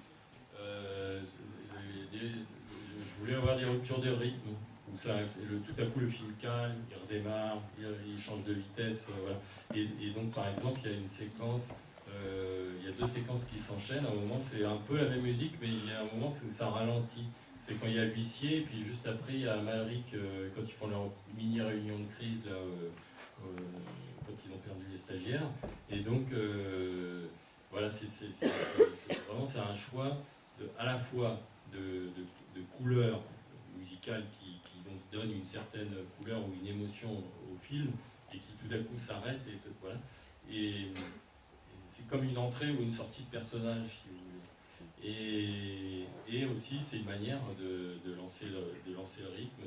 Je voulais avoir des ruptures de rythme, où tout à coup le film calme, il redémarre, il change de vitesse, voilà. Et donc par exemple il y a une séquence, il y a deux séquences qui s'enchaînent, à un moment c'est un peu la même musique mais il y a un moment où ça ralentit. C'est quand il y a l'huissier, et puis juste après il y a Malric, quand ils font leur mini-réunion de crise, là, quand ils ont perdu les stagiaires. Et donc, voilà, c'est un choix à la fois de couleurs musicales qui donc donnent une certaine couleur ou une émotion au film, et qui tout à coup s'arrêtent. Voilà. Et c'est comme une entrée ou une sortie de personnage, si vous voulez. Et aussi, c'est une manière de lancer le rythme,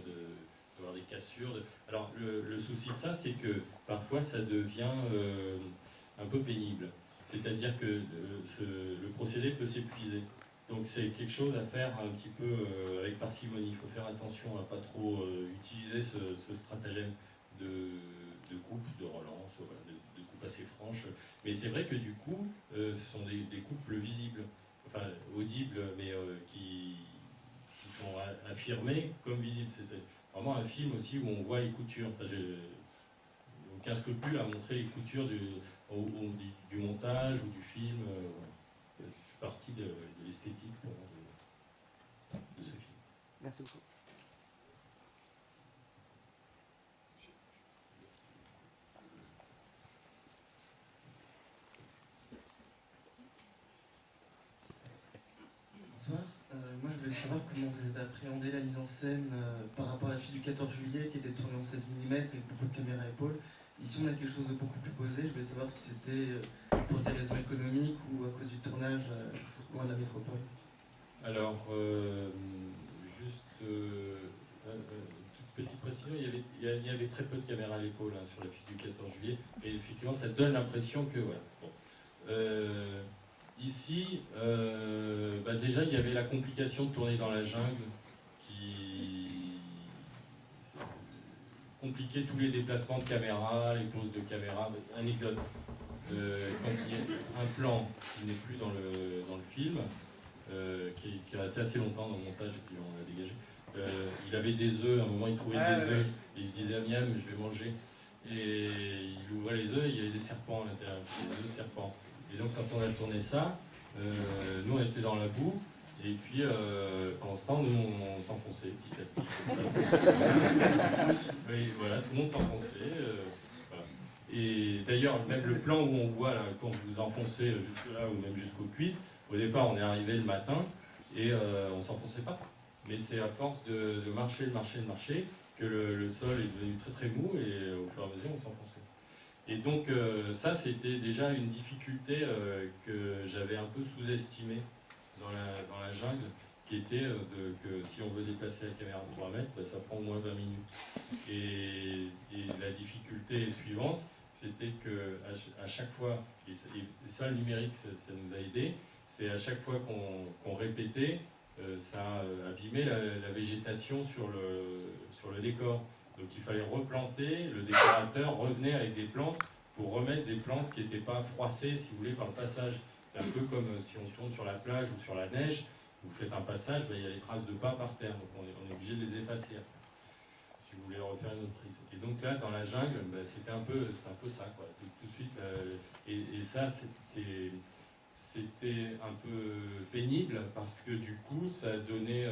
d'avoir des cassures. Alors, le souci de ça, c'est que parfois, ça devient un peu pénible. C'est-à-dire que le procédé peut s'épuiser. Donc, c'est quelque chose à faire un petit peu avec parcimonie. Il faut faire attention à ne pas trop utiliser ce stratagème de coupe, de relance, voilà, de coupe assez franche. Mais c'est vrai que du coup, ce sont des coupes visibles. Enfin, audibles, mais qui sont affirmées comme visibles. C'est vraiment un film aussi où on voit les coutures. Enfin, j'ai aucun scrupule à montrer les coutures du montage ou du film. Voilà. C'est partie de l'esthétique de ce film. Merci beaucoup. Moi, je voulais savoir comment vous avez appréhendé la mise en scène par rapport à la fille du 14 juillet qui était tournée en 16 mm avec beaucoup de caméras à épaule. Ici, on a quelque chose de beaucoup plus posé. Je voulais savoir si c'était pour des raisons économiques ou à cause du tournage loin de la métropole. Alors, juste toute petite précision, il y avait très peu de caméras à l'épaule sur la fille du 14 juillet. Et effectivement, ça donne l'impression que... Voilà, bon. Ici, déjà, il y avait la complication de tourner dans la jungle qui compliquait tous les déplacements de caméra, les poses de caméra. Anecdote, quand il y a un plan qui n'est plus dans le film, qui est resté assez longtemps dans le montage et puis on l'a dégagé, il avait des œufs, à un moment il trouvait des œufs, et il se disait miam, je vais manger. Et il ouvrait les œufs et il y avait des serpents à l'intérieur, des œufs de serpents. Et donc quand on a tourné ça, nous on était dans la boue, et puis pendant ce temps, nous on s'enfonçait petit à petit. Oui, voilà, tout le monde s'enfonçait. Voilà. Et d'ailleurs, même le plan où on voit là, quand vous enfoncez jusque là ou même jusqu'aux cuisses, au départ on est arrivé le matin et on s'enfonçait pas. Mais c'est à force de marcher que le sol est devenu très très mou et au fur et à mesure on s'enfonçait. Et donc ça c'était déjà une difficulté que j'avais un peu sous-estimée dans la jungle, qui était que si on veut déplacer la caméra de 3 mètres, ça prend au moins 20 minutes. Et la difficulté suivante, c'était qu'à chaque fois, et ça le numérique ça nous a aidé, c'est à chaque fois qu'on répétait, ça abîmait la végétation sur le décor. Donc il fallait replanter, le décorateur revenait avec des plantes pour remettre des plantes qui n'étaient pas froissées, si vous voulez, par le passage. C'est un peu comme si on tourne sur la plage ou sur la neige, vous faites un passage, il y a les traces de pas par terre, donc on est obligé de les effacer après, si vous voulez refaire une autre prise. Et donc là, dans la jungle, c'était un peu ça, quoi. Tout de suite, et ça, c'était un peu pénible, parce que du coup, ça donnait,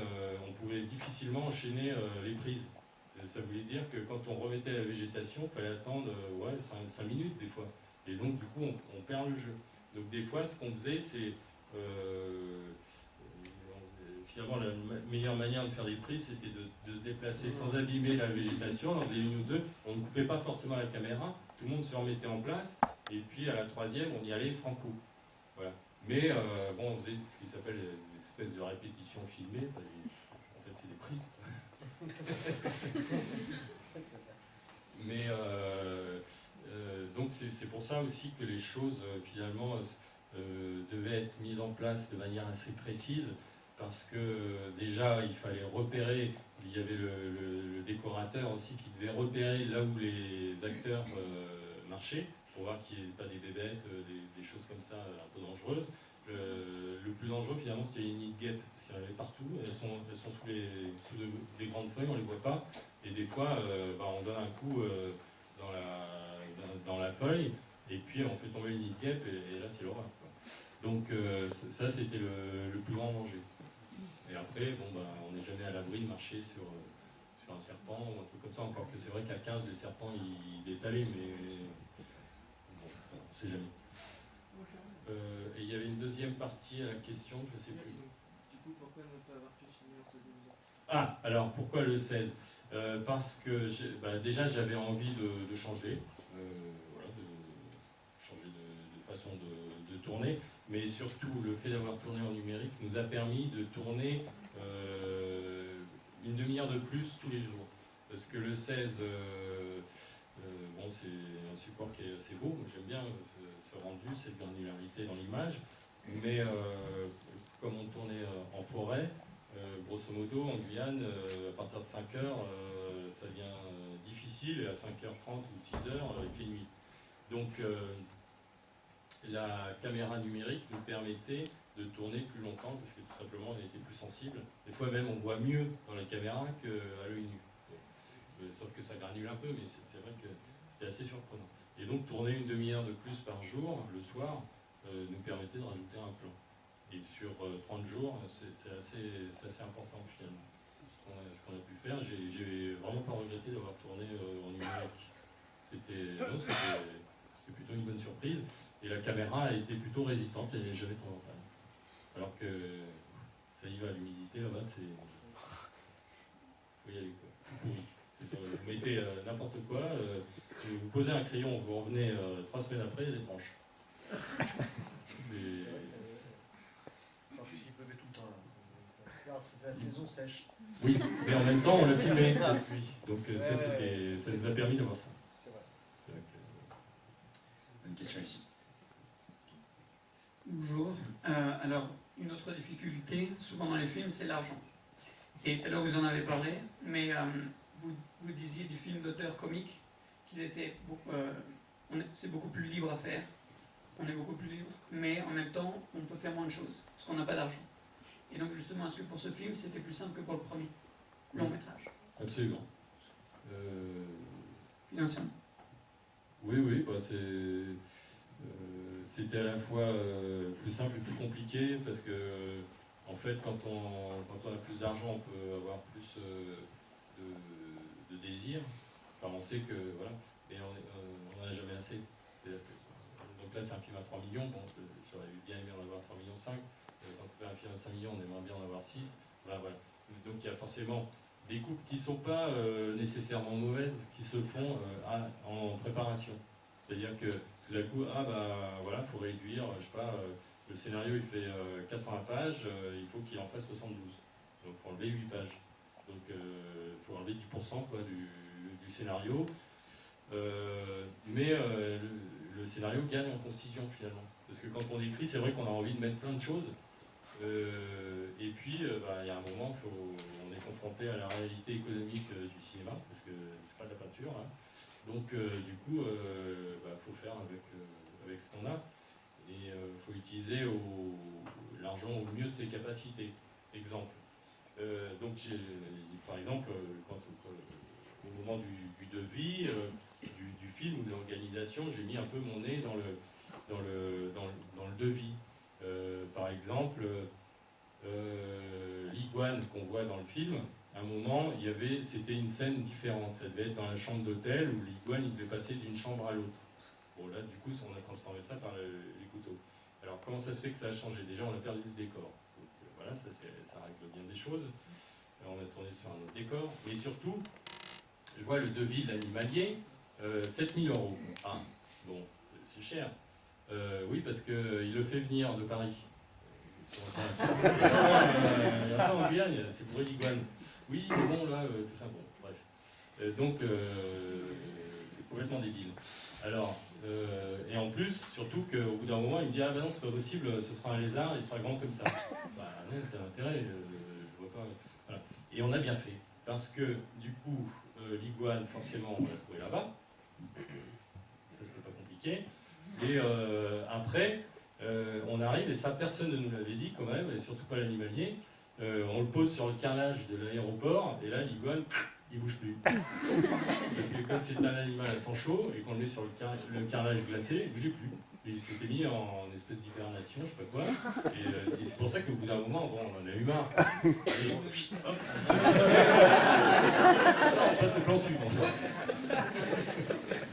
on pouvait difficilement enchaîner les prises. Ça voulait dire que quand on remettait la végétation, il fallait attendre 5 minutes des fois. Et donc du coup, on perd le jeu. Donc des fois, ce qu'on faisait, c'est... finalement, la meilleure manière de faire des prises, c'était de se déplacer sans abîmer la végétation. On en faisait une ou deux. On ne coupait pas forcément la caméra, tout le monde se remettait en place, et puis à la troisième, on y allait franco. Voilà. Mais bon, on faisait ce qui s'appelle des espèces de répétitions filmées, enfin, en fait c'est des prises. Mais donc c'est pour ça aussi que les choses finalement devaient être mises en place de manière assez précise, parce que déjà il fallait repérer, il y avait le décorateur aussi qui devait repérer là où les acteurs marchaient, pour voir qu'il n'y ait pas des bébêtes, des choses comme ça un peu dangereuses. Le plus dangereux finalement c'était les nids de guêpes, parce qu'il y en avait partout, elles sont sous des grandes feuilles, on ne les voit pas, et des fois on donne un coup dans la feuille, et puis on fait tomber le nid de guêpe, et là c'est l'horreur. Donc ça c'était le plus grand danger. Et après, on n'est jamais à l'abri de marcher sur un serpent ou un truc comme ça, encore que c'est vrai qu'à 15 les serpents il est allé, mais bon, on ne sait jamais. Et il y avait une deuxième partie à la question, je ne sais plus. Du coup, pourquoi ne pas avoir pu finir ce 12 ans? Ah, alors pourquoi le 16 parce que déjà j'avais envie de changer, voilà, de changer de façon de tourner, mais surtout le fait d'avoir tourné en numérique nous a permis de tourner une demi-heure de plus tous les jours. Parce que le 16, c'est un support qui est assez beau, j'aime bien ce rendu, cette granularité dans l'image, mais comme on tournait en forêt, grosso modo, en Guyane, à partir de 5 heures, ça devient difficile, et à 5h30 ou 6h, il fait nuit. Donc, la caméra numérique nous permettait de tourner plus longtemps, parce que tout simplement, on était plus sensible. Des fois même, on voit mieux dans la caméra qu'à l'œil nu. Sauf que ça granule un peu, mais c'est vrai que c'était assez surprenant. Et donc, tourner une demi-heure de plus par jour, le soir, nous permettait de rajouter un plan. Et sur 30 jours, c'est assez important finalement. Ce qu'on a pu faire, j'ai vraiment pas regretté d'avoir tourné en numérique. C'était plutôt une bonne surprise. Et la caméra a été plutôt résistante, elle n'est jamais tombée en panne. Alors que ça y va, l'humidité là-bas, faut y aller quoi. Tout pourri. Vous mettez n'importe quoi, vous posez un crayon, vous revenez 3 semaines après, il y a des branches. C'était la saison sèche. Oui, mais en même temps, on l'a filmé, cette pluie. Donc ça nous a permis de voir ça. C'est vrai. Une question ici. Bonjour. Alors, une autre difficulté, souvent dans les films, c'est l'argent. Et tout à l'heure, vous en avez parlé, mais vous disiez des films d'auteurs comiques qu'ils étaient c'est beaucoup plus libre à faire. On est beaucoup plus libre, mais en même temps, on peut faire moins de choses, parce qu'on n'a pas d'argent. Et donc justement, est-ce que pour ce film, c'était plus simple que pour le premier long métrage? Absolument. Financièrement. Oui, c'était à la fois plus simple et plus compliqué, parce que en fait, quand on a plus d'argent, on peut avoir plus de désir. Enfin, on sait que voilà, mais on n'en a jamais assez. Donc là, c'est un film à 3 millions. Bon, j'aurais bien aimé en avoir 3,5 millions. Quand on fait un film à 5 millions, on aimerait bien en avoir 6. Voilà. Donc il y a forcément des coupes qui ne sont pas nécessairement mauvaises, qui se font en préparation. C'est-à-dire que tout d'un coup, il faut réduire, je sais pas, le scénario il fait 80 pages, il faut qu'il en fasse 72. Donc il faut enlever 8 pages. Donc il faut enlever 10% du scénario. Mais le scénario gagne en concision finalement. Parce que quand on écrit, c'est vrai qu'on a envie de mettre plein de choses. Et puis, il y a un moment, on est confronté à la réalité économique du cinéma, parce que c'est pas de la peinture. Hein. Donc, du coup, faut faire avec ce qu'on a. Et il faut utiliser l'argent au mieux de ses capacités. Exemple. Donc, par exemple, au moment du devis, du film ou de l'organisation, j'ai mis un peu mon nez dans le devis. Par exemple, l'iguane qu'on voit dans le film, à un moment, c'était une scène différente. Ça devait être dans la chambre d'hôtel où l'iguane il devait passer d'une chambre à l'autre. Bon, là, du coup, on a transformé ça par les couteaux. Alors, comment ça se fait que ça a changé? Déjà, on a perdu le décor. Donc, voilà, ça règle bien des choses. On a tourné sur un autre décor. Mais surtout, je vois le devis de l'animalier. 7 000 €. Ah, bon, c'est cher. Oui, parce qu'il le fait venir de Paris. Il n'y a pas en Guyane, c'est pour l'iguane. Oui, mais bon, là, tout ça, bon, bref. Donc, c'est complètement débile. Alors, et en plus, surtout qu'au bout d'un moment, il me dit: ah ben non, c'est pas possible, ce sera un lézard, il sera grand comme ça. Bah non, t'as intérêt, je vois pas. Voilà. Et on a bien fait, parce que du coup, l'iguane, forcément, on l'a trouvé là-bas. Ça, c'était pas compliqué. Et après, on arrive, et ça, personne ne nous l'avait dit quand même, et surtout pas l'animalier. On le pose sur le carrelage de l'aéroport, et là, l'iguane, il bouge plus. Parce que comme c'est un animal à sang chaud, et qu'on le met sur le carrelage glacé, il bougeait plus. Et il s'était mis en espèce d'hibernation, je sais pas quoi. Et c'est pour ça qu'au bout d'un moment, bon, on en a eu marre. Et hop, on passe au plan suivant.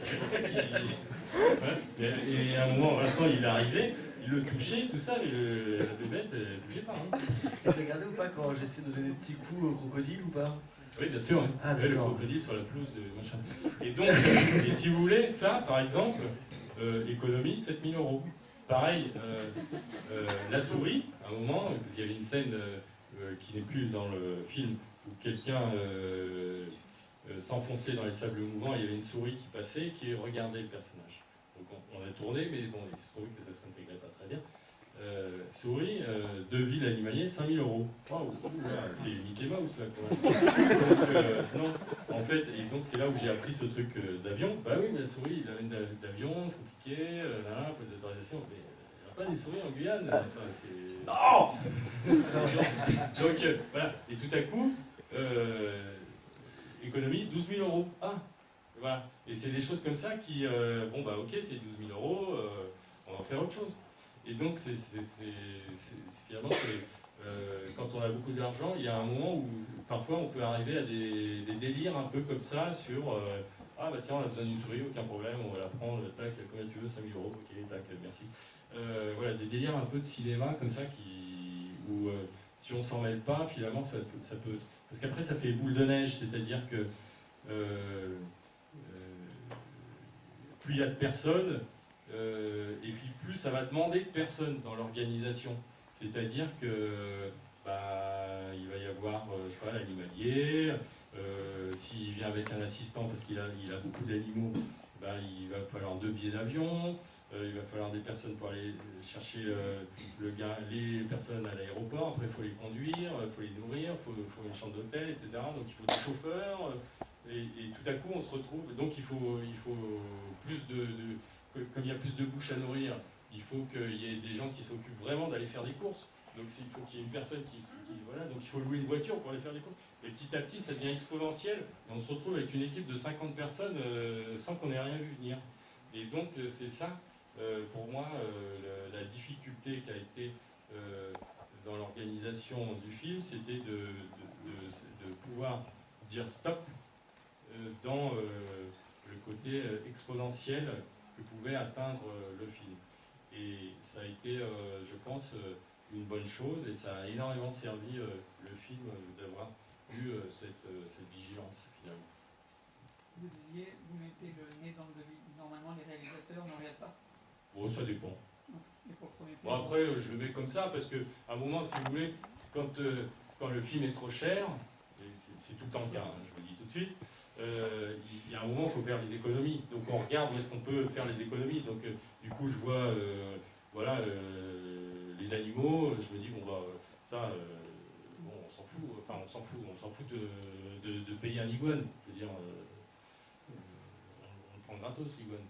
C'est pour ça qu'il... Ouais. Et à un moment, Vincent, il est arrivé, il le touchait, tout ça, mais la bébête, elle bougeait pas. Hein. T'as regardé ou pas quand j'essaie de donner des petits coups au crocodile ou pas? Oui, bien sûr. Hein. Ah, le crocodile sur la pelouse de machin. Et donc, et si vous voulez, ça, par exemple, économie 7 000 €. Pareil, la souris, à un moment, il y avait une scène qui n'est plus dans le film, où quelqu'un s'enfonçait dans les sables mouvants, il y avait une souris qui passait, qui regardait le personnage. Donc on a tourné, mais bon, il se trouvait que ça s'intégrait pas très bien. Souris, devis animalier, 5 000 €. Waouh, c'est Mickey Mouse là quoi. Donc, non, en fait, et donc c'est là où j'ai appris ce truc d'avion. Bah oui, mais la souris, il amène d'avion, c'est compliqué, là, faut des autorisations. Mais il n'y a pas des souris en Guyane. Enfin, c'est... Donc voilà, et tout à coup, économie, 12 000 €. Ah, voilà. Et c'est des choses comme ça qui, bon bah ok, c'est 12 000 €, on va en faire autre chose. Et donc, finalement, quand on a beaucoup d'argent, il y a un moment où parfois on peut arriver à des délires un peu comme ça sur ah bah tiens, on a besoin d'une souris, aucun problème, on va la prendre, tac, combien tu veux, 5 000 €, ok, tac, merci. Voilà, des délires un peu de cinéma comme ça où si on s'en mêle pas, finalement, ça peut. Parce qu'après, ça fait boule de neige, c'est-à-dire que plus il y a de personnes. Et puis plus ça va demander de personnes dans l'organisation. C'est-à-dire que il va y avoir je sais pas, l'animalier, s'il vient avec un assistant parce qu'il a beaucoup d'animaux, il va falloir 2 billets d'avion, il va falloir des personnes pour aller chercher les personnes à l'aéroport, après il faut les conduire, il faut les nourrir, il faut une chambre d'hôtel, etc. Donc il faut des chauffeurs, et tout à coup on se retrouve, donc il faut plus comme il y a plus de bouches à nourrir, il faut qu'il y ait des gens qui s'occupent vraiment d'aller faire des courses. Donc il faut qu'il y ait une personne qui voilà, donc il faut louer une voiture pour aller faire des courses. Et petit à petit, ça devient exponentiel. Et on se retrouve avec une équipe de 50 personnes sans qu'on ait rien vu venir. Et donc c'est ça, pour moi, la difficulté qui a été dans l'organisation du film, c'était de pouvoir dire stop dans le côté exponentiel que pouvait atteindre le film. Et ça a été, je pense, une bonne chose, et ça a énormément servi le film d'avoir eu cette vigilance, finalement. Vous disiez, vous mettez le nez dans le devis. Normalement, les réalisateurs n'en regardent pas. Bon, ça dépend. Bon, après, je le mets comme ça, parce qu'à un moment, si vous voulez, quand le film est trop cher, et c'est tout le temps le cas, hein, je vous le dis tout de suite, il y a un moment, il faut faire les économies. Donc on regarde où est-ce qu'on peut faire les économies. Donc du coup, je vois voilà, les animaux, je me dis, bon, ça, bon, on s'en fout, enfin on s'en fout de payer un iguane. Je veux dire, on le prend gratos, l'iguane.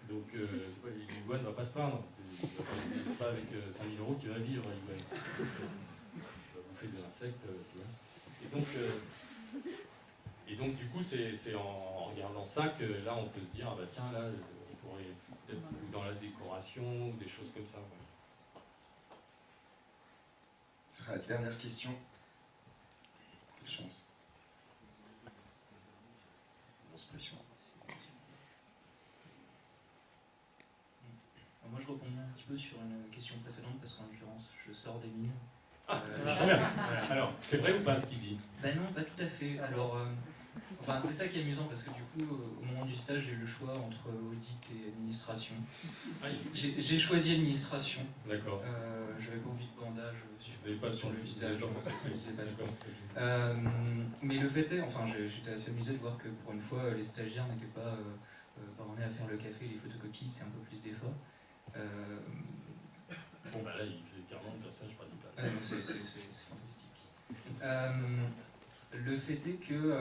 Donc l'iguane ne va pas se plaindre. C'est pas avec 5 000 € qu'il va vivre, l'iguane. Il va bouffer des insectes, tu vois. Et donc du coup, c'est en regardant ça que là, on peut se dire, ah bah tiens, là, on pourrait peut-être dans la décoration, ou des choses comme ça. Ouais. Ce sera la dernière question. Quelle chance. Grosse pression. Moi, je rebondis un petit peu sur une question précédente, parce qu'en l'occurrence, je sors des mines. Très bien. Alors, c'est vrai ou pas ce qu'il dit? Ben non, pas tout à fait. Alors, Enfin, c'est ça qui est amusant parce que du coup, au moment du stage, j'ai eu le choix entre audit et administration. J'ai choisi administration. D'accord. J'avais pas envie de bandage pas sur le visage, parce que ça me disait pas trop. Mais le fait est, enfin, j'étais assez amusé de voir que pour une fois, les stagiaires n'étaient pas bornés à faire le café et les photocopies, c'est un peu plus des fois. Bon, bah là, il fait carrément le personnage principal. C'est fantastique. Le fait est que,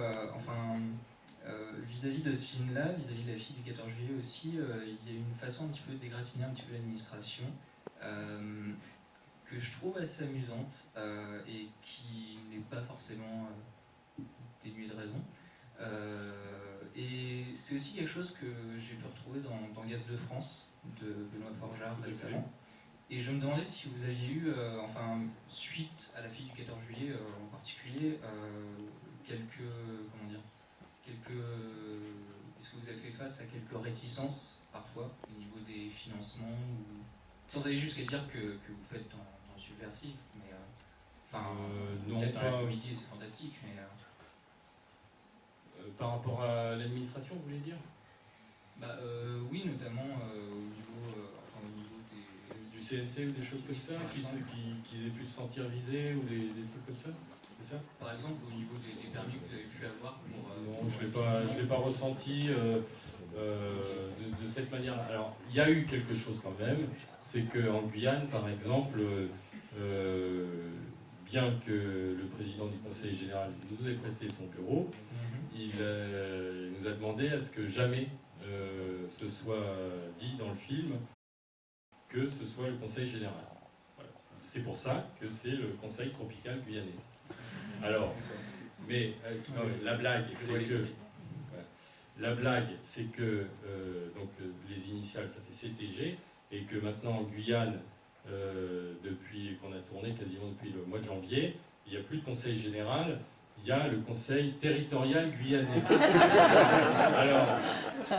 vis-à-vis de ce film-là, vis-à-vis de la fille du 14 juillet aussi, il y a une façon un petit peu d'égratigner un petit peu l'administration que je trouve assez amusante et qui n'est pas forcément dénuée de raison. Et c'est aussi quelque chose que j'ai pu retrouver dans Gaz de France de Benoît Forgeard récemment. Et je me demandais si vous aviez eu, suite à la fille du 14 juillet en particulier, est-ce que vous avez fait face à quelques réticences parfois au niveau des financements ou... Sans aller jusqu'à dire que vous faites dans le subversif, mais non, peut-être dans la comédie c'est fantastique, mais... par rapport à l'administration, vous voulez dire? Oui, notamment au niveau du CNC ou des choses comme ça, qu'ils aient pu se sentir visés ou des trucs comme ça, c'est ça? Par exemple, au niveau des permis que vous avez pu avoir pour... non, je l'ai pas ressenti de cette manière. Alors, il y a eu quelque chose quand même, c'est qu'en Guyane, par exemple, bien que le président du Conseil général nous ait prêté son bureau, il nous a demandé à ce que jamais ce soit dit dans le film que ce soit le Conseil général. Voilà. C'est pour ça que c'est le Conseil tropical guyanais. Alors, mais la blague, c'est que donc les initiales, ça fait CTG, et que maintenant en Guyane, depuis qu'on a tourné quasiment depuis le mois de janvier, il n'y a plus de Conseil général. Il y a le Conseil territorial guyanais. Alors,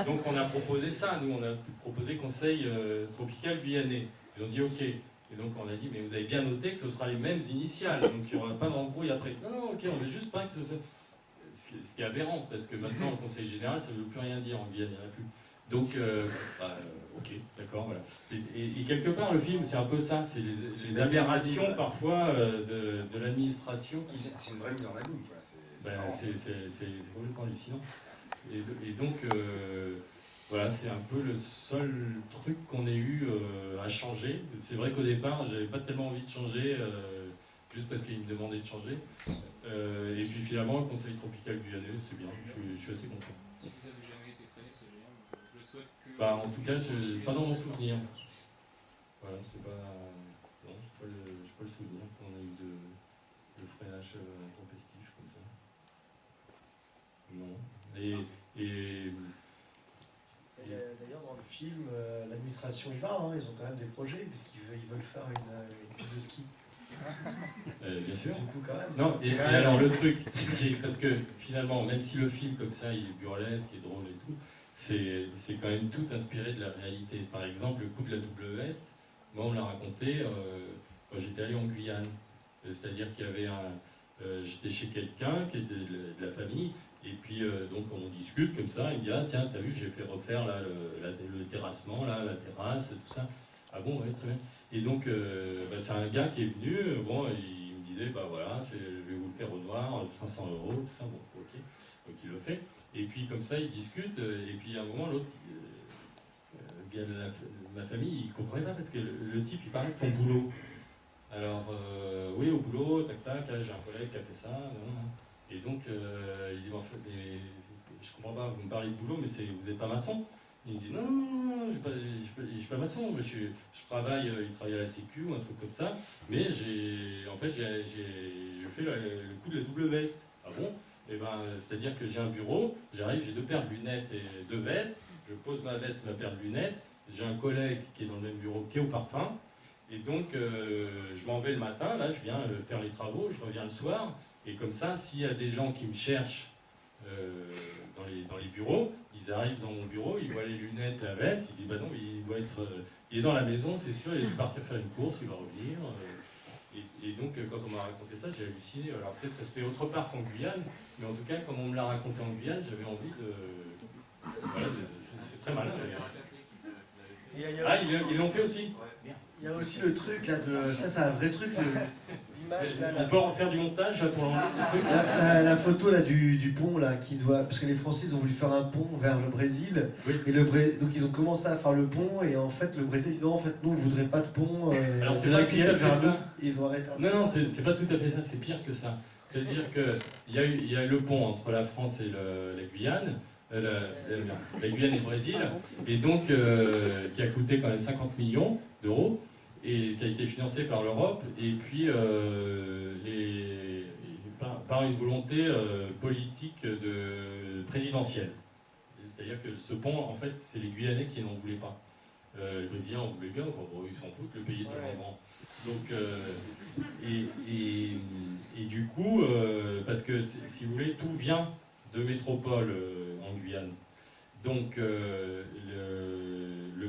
donc on a proposé ça, nous on a proposé Conseil tropical guyanais. Ils ont dit ok. Et donc on a dit, mais vous avez bien noté que ce sera les mêmes initiales, donc il n'y aura pas d'embrouille après. Non, ok, on ne veut juste pas que ce soit... Ce qui est aberrant, parce que maintenant le Conseil général, ça ne veut plus rien dire en Guyane, il n'y en a plus. Donc, ok, d'accord, voilà. Et quelque part, le film, c'est un peu ça, c'est les aberrations parfois de l'administration. C'est une vraie mise en abîme, quoi. C'est complètement hallucinant. Et donc, voilà, c'est un peu le seul truc qu'on ait eu à changer. C'est vrai qu'au départ, j'avais pas tellement envie de changer, juste parce qu'il me demandait de changer. Et puis finalement, le Conseil tropical guyanais, c'est bien, je suis assez content. Si vous avez jamais été freiné, c'est bien, je le souhaite que... Bah, en tout cas, pas dans mon souvenir. Voilà, c'est pas... Non, je n'ai pas le souvenir qu'on a eu de freinage intempestif comme ça. Non. D'ailleurs, dans le film, l'administration y va, hein, ils ont quand même des projets, puisqu'ils veulent faire une piste de ski. Bien sûr. Du coup, quand même. Non, et alors le truc, c'est parce que finalement, même si le film comme ça, il est burlesque, il est drôle et tout, c'est quand même tout inspiré de la réalité. Par exemple, le coup de la double veste, moi on me l'a raconté quand j'étais allé en Guyane. C'est-à-dire qu'il y avait j'étais chez quelqu'un qui était de la famille, et puis donc on discute comme ça, il me dit ah tiens, t'as vu, j'ai fait refaire là, le terrassement, là, la terrasse, tout ça. Ah bon, oui, très bien. Et donc, c'est un gars qui est venu, bon, il me disait, bah voilà, je vais vous le faire au noir, 500 €, tout ça, bon, ok. Donc il le fait. Et puis comme ça, ils discutent, et puis à un moment, l'autre, ma famille, il comprenait pas, parce que le type, il parlait de son boulot. Alors, oui, au boulot, tac, tac, j'ai un collègue qui a fait ça, non. Et donc, il dit, en fait, je comprends pas, vous me parlez de boulot, mais vous n'êtes pas maçon? Il me dit non, je suis pas maçon, moi je travaille, il travaille à la Sécu ou un truc comme ça, mais je fais le coup de la double veste. Ah bon? Et ben, c'est-à-dire que j'ai un bureau, j'arrive, j'ai 2 paires de lunettes et 2 vestes, je pose ma veste, ma paire de lunettes, j'ai un collègue qui est dans le même bureau qui est au parfum, et donc je m'en vais le matin, là je viens faire les travaux, je reviens le soir, et comme ça, s'il y a des gens qui me cherchent dans les bureaux, ils arrivent dans mon bureau, ils voient les lunettes, la veste, ils disent bah non, il est dans la maison, c'est sûr, il a dû partir faire une course, il va revenir. Et donc, quand on m'a raconté ça, j'ai halluciné. Alors peut-être ça se fait autre part qu'en Guyane, mais en tout cas, comme on me l'a raconté en Guyane, j'avais envie de... Voilà, c'est très malin d'ailleurs. Ah, ils l'ont fait aussi. Il y a aussi le truc là de... Ça c'est un vrai truc. On peut en faire du montage pour l'enlever ce truc. La photo là du pont là qui doit... Parce que les Français ils ont voulu faire un pont vers le Brésil. Oui. Et donc ils ont commencé à faire le pont et en fait le Brésil dit non en fait nous on voudrait pas de pont. Alors c'est pas tout à fait ça. Ils ont arrêté. Non, c'est pas tout à fait ça, c'est pire que ça. C'est-à-dire qu'il y a eu le pont entre la France et la Guyane. La Guyane et le Brésil, et donc qui a coûté quand même 50 millions d'euros et qui a été financé par l'Europe, et puis par une volonté politique présidentielle. C'est-à-dire que ce pont, en fait, c'est les Guyanais qui n'en voulaient pas. Les Brésiliens en voulaient bien, ils s'en foutent, le pays est tellement grand. Donc, et du coup, parce que si vous voulez, tout vient de métropole en Guyane. Donc le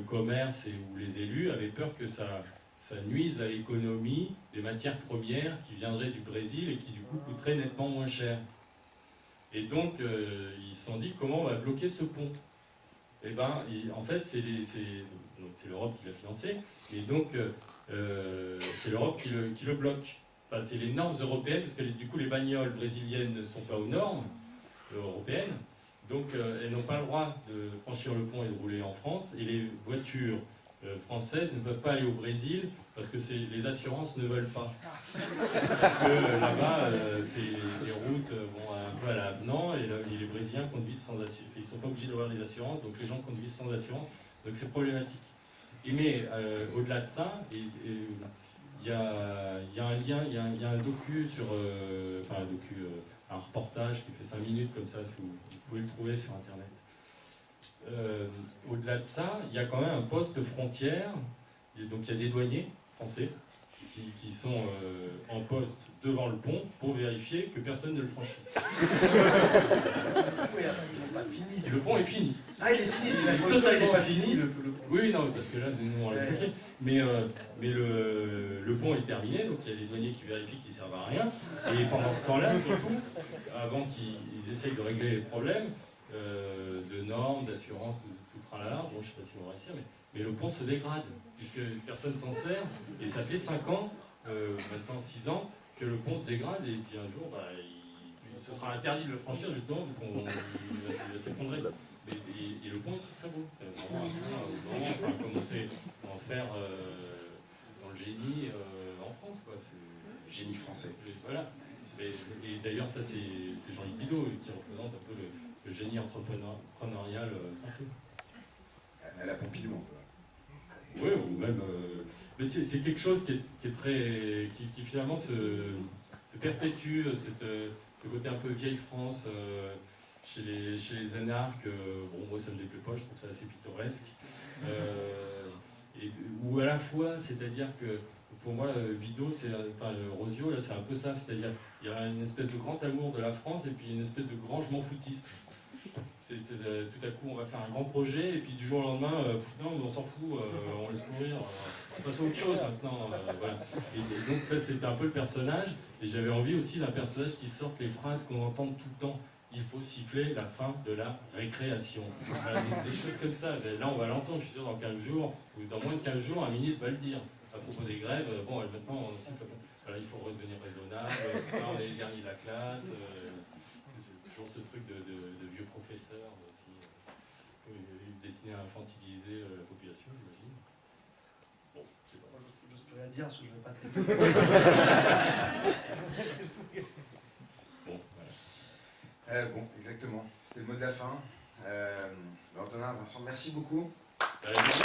commerce ou les élus avaient peur que ça nuise à l'économie des matières premières qui viendraient du Brésil et qui du coup coûteraient nettement moins cher. Et donc ils se sont dit comment on va bloquer ce pont. Et ben en fait c'est l'Europe qui l'a financé, et donc c'est l'Europe qui le bloque. Enfin, c'est les normes européennes, parce que du coup les bagnoles brésiliennes ne sont pas aux normes européennes, donc elles n'ont pas le droit de franchir le pont et de rouler en France, et les voitures françaises ne peuvent pas aller au Brésil parce que les assurances ne veulent pas. Parce que là-bas, les routes vont un peu à l'avenant, et les Brésiliens conduisent sans assurance. Ils ne sont pas obligés d'avoir des assurances, donc les gens conduisent sans assurance, donc c'est problématique. Mais au-delà de ça, il y a un lien, il y a un docu sur... un reportage qui fait 5 minutes comme ça, vous pouvez le trouver sur internet. Au-delà de ça, il y a quand même un poste frontière, donc il y a des douaniers français qui sont en poste devant le pont pour vérifier que personne ne le franchisse. Et le pont est fini. Ah, il est fini, c'est la il est photo, totalement il est pas fini. fini. Oui, non, parce que là, nous, on l'a fait. Mais le pont est terminé, donc il y a des douaniers qui vérifient qu'ils ne servent à rien. Et pendant ce temps-là, surtout, avant qu'ils essayent de régler les problèmes de normes, d'assurance, tout tralala, bon, je ne sais pas s'ils vont réussir, mais le pont se dégrade, puisque personne s'en sert, et ça fait 5 ans, maintenant 6 ans, que le pont se dégrade, et puis un jour, ce sera interdit de le franchir, justement, parce qu'il va s'effondrer. Et le pont est très beau, c'est vraiment un enfin, comme on sait en faire dans le génie en France, quoi. Le génie français. Voilà. Et d'ailleurs, ça, c'est Jean-Yves Bidault qui représente un peu le génie entrepreneurial français. À la Pompidou, un peu. Oui, ou même. Mais c'est quelque chose qui est très. Qui finalement se perpétue, ce côté un peu vieille France. Chez les anarches, bon, moi ça me déplaît pas, je trouve ça assez pittoresque. Ou à la fois, c'est-à-dire que pour moi, Bidault, Rosio, là, c'est un peu ça, c'est-à-dire il y a une espèce de grand amour de la France et puis une espèce de grand je m'en foutiste. Tout à coup, on va faire un grand projet et puis du jour au lendemain, non, on s'en fout, on laisse mourir, on passe à autre chose maintenant. Voilà. Et donc ça, c'était un peu le personnage, et j'avais envie aussi d'un personnage qui sorte les phrases qu'on entend tout le temps. Il faut siffler la fin de la récréation. Voilà, des choses comme ça. Là, on va l'entendre, je suis sûr, dans 15 jours, ou dans moins de 15 jours, un ministre va le dire. À propos des grèves, bon, maintenant, on siffle. Voilà, il faut redevenir raisonnable, tout ça, on est les derniers de la classe. C'est toujours ce truc de vieux professeurs aussi, destiné à infantiliser la population, j'imagine. Bon, je sais pas. Moi, j'ose plus rien dire, parce que je ne veux pas t'aider. Bon, exactement. C'était le mot de la fin. Antonin, Vincent, merci beaucoup. Merci.